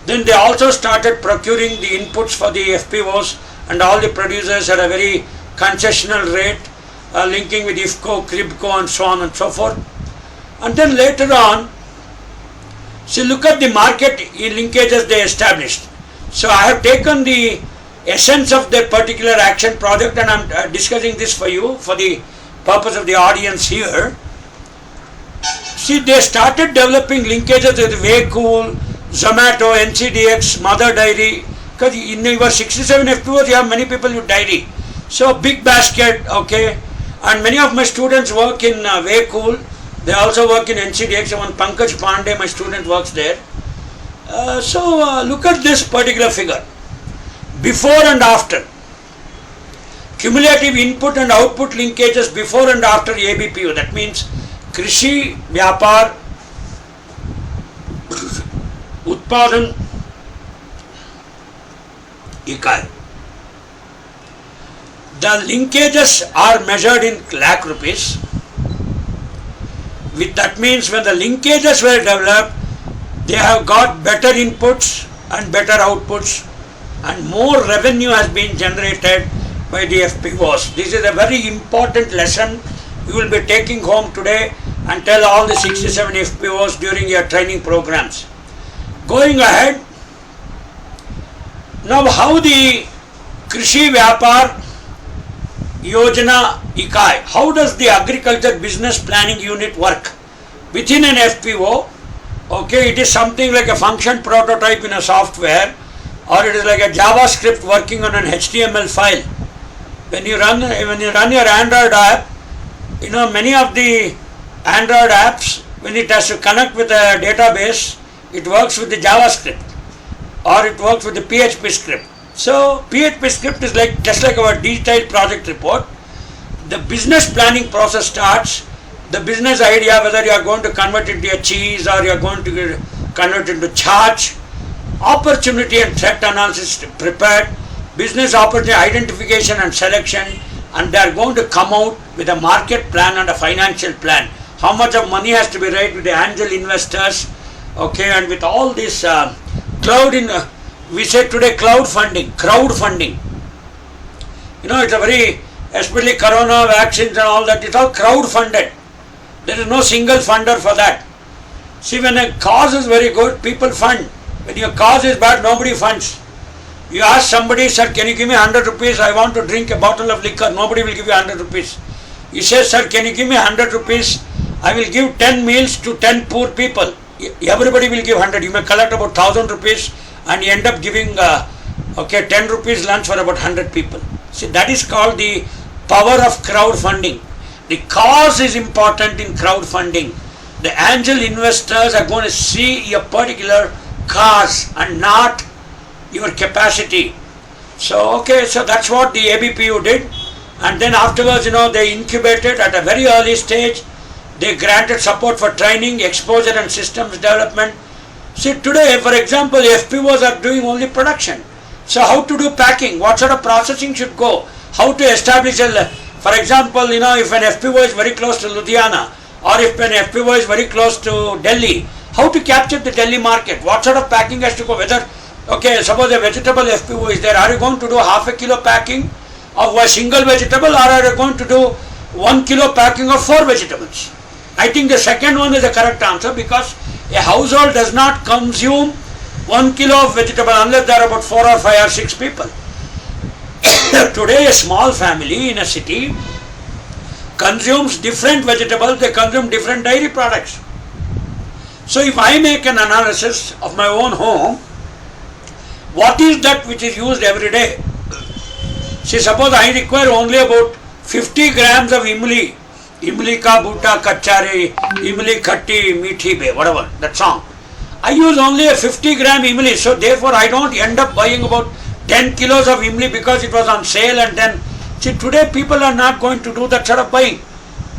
Then they also started procuring the inputs for the FPOs and all the producers at a very concessional rate, linking with IFCO, CRIBCO, and so on and so forth. And then later on, see, look at the market linkages they established. So I have taken the essence of that particular action project, and I am discussing this for you for the purpose of the audience here. See, they started developing linkages with Waycool, Zomato, NCDX, Mother Dairy, because in your 67 FPOs you have many people with dairy. So big basket, okay, and many of my students work in Waycool. They also work in NCDX. One Pankaj Pandey, my student, works there. So look at this particular figure. Before and after. Cumulative input and output linkages before and after ABPO. That means कृषि व्यापार उत्पादन इकाई. The linkages are measured in lakh rupees. That means when the linkages were developed, they have got better inputs and better outputs, and more revenue has been generated by the FPOs. This is a very important lesson you will be taking home today and tell all the 67 FPOs during your training programs. Going ahead, now how the Krishi Vyapar Yojana Ikai, how does the agriculture business planning unit work within an FPO? Okay, it is something like a function prototype in a software, or it is like a JavaScript working on an HTML file. when you run your Android app, many of the Android apps, when it has to connect with a database, it works with the JavaScript or it works with the PHP script. So PHP script is just like our detailed project report. The business planning process starts. The business idea, whether you are going to convert it into a cheese or you are going to convert it into charge, opportunity and threat analysis prepared, business opportunity identification and selection, and they are going to come out with a market plan and a financial plan. How much of money has to be raised with the angel investors, okay, and with all this we say today crowd funding. It's a very, especially corona vaccines and all that, it's all crowd funded. There is no single funder for that. See, when a cause is very good, people fund. When your cause is bad, nobody funds. You ask somebody, sir, can you give me 100 rupees? I want to drink a bottle of liquor. Nobody will give you 100 rupees. You say, sir, can you give me 100 rupees? I will give 10 meals to 10 poor people. Everybody will give 100. You may collect about 1000 rupees and you end up giving 10 rupees lunch for about 100 people. See, that is called the power of crowdfunding. The cause is important in crowdfunding. The angel investors are going to see a particular cause and not your capacity. So that's what the ABPU did. And then afterwards, they incubated at a very early stage. They granted support for training, exposure and systems development. See, today, for example, FPOs are doing only production. So how to do packing? What sort of processing should go? How to establish for example, if an FPO is very close to Ludhiana or if an FPO is very close to Delhi, how to capture the Delhi market? What sort of packing has to go? Whether, suppose a vegetable FPO is there, are you going to do half a kilo packing of a single vegetable or are you going to do 1 kilo packing of 4 vegetables? I think the second one is the correct answer, because a household does not consume 1 kilo of vegetable unless there are about 4 or 5 or 6 people. Today a small family in a city consumes different vegetables, they consume different dairy products. So if I make an analysis of my own home, what is that which is used every day? See, suppose I require only about 50 grams of imli ka bhuta kachare, imli khatti, mithi be, whatever, that song. I use only a 50 gram imli, so therefore I don't end up buying about 10 kilos of imli because it was on sale. And then, see, today people are not going to do that sort of buying.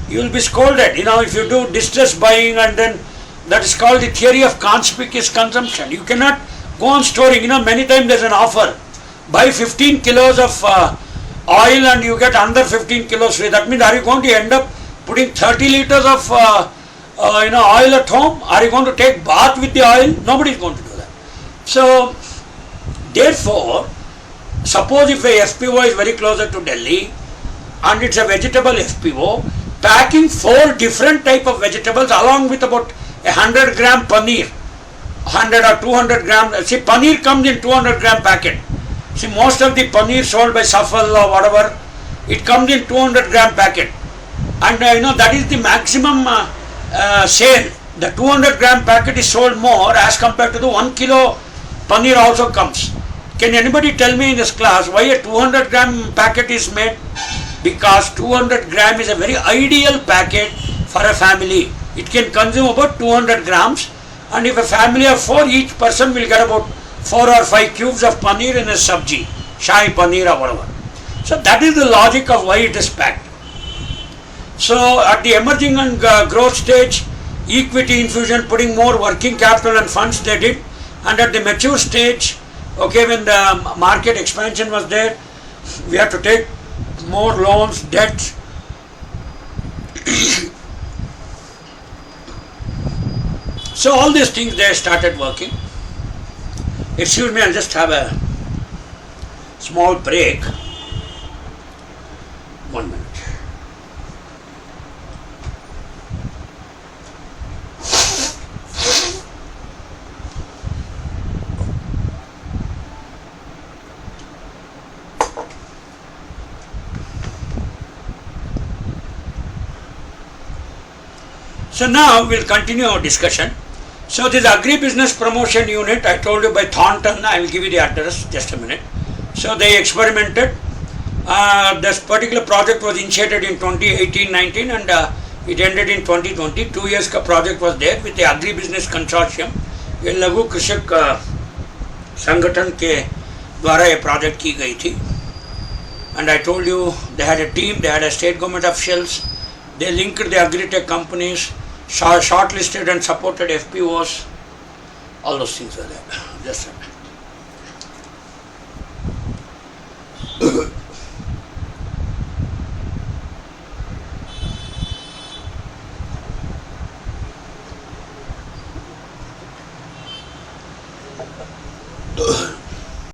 You will be scolded, if you do distress buying, and then that is called the theory of conspicuous consumption. You cannot go on storing, many times there is an offer. Buy 15 kilos of oil and you get another 15 kilos free. That means, are you going to end up putting 30 liters of oil at home? Are you going to take bath with the oil? Nobody is going to do that. So, therefore, suppose if a FPO is very closer to Delhi and it's a vegetable FPO, packing 4 different type of vegetables along with about 100 gram paneer, 100 or 200 gram. See, paneer comes in 200 gram packet. See, most of the paneer sold by Safal or whatever, it comes in 200 gram packet. And that is the maximum sale. The 200 gram packet is sold more as compared to the 1 kilo paneer also comes. Can anybody tell me in this class why a 200 gram packet is made? Because 200 gram is a very ideal packet for a family. It can consume about 200 grams, and if a family of 4, each person will get about 4 or 5 cubes of paneer in a sabji, shahi paneer or whatever. So that is the logic of why it is packed. So at the emerging and growth stage, equity infusion, putting more working capital and funds they did, and at the mature stage, when the market expansion was there, we had to take more loans, debt. So all these things they started working. Excuse me, I'll just have a small break. 1 minute. So now we'll continue our discussion. So this agribusiness promotion unit, I told you by Thornton, I will give you the address just a minute. So they experimented This particular project was initiated in 2018-19 and it ended in 2020. 2 years का project was there with the Agri Business Consortium. ये लघु कृषक संगठन के द्वारा ये project की गई थी. And I told you they had a team, they had a state government officials, they linked the agri-tech companies, shortlisted and supported FPOs, all those things were there. Just a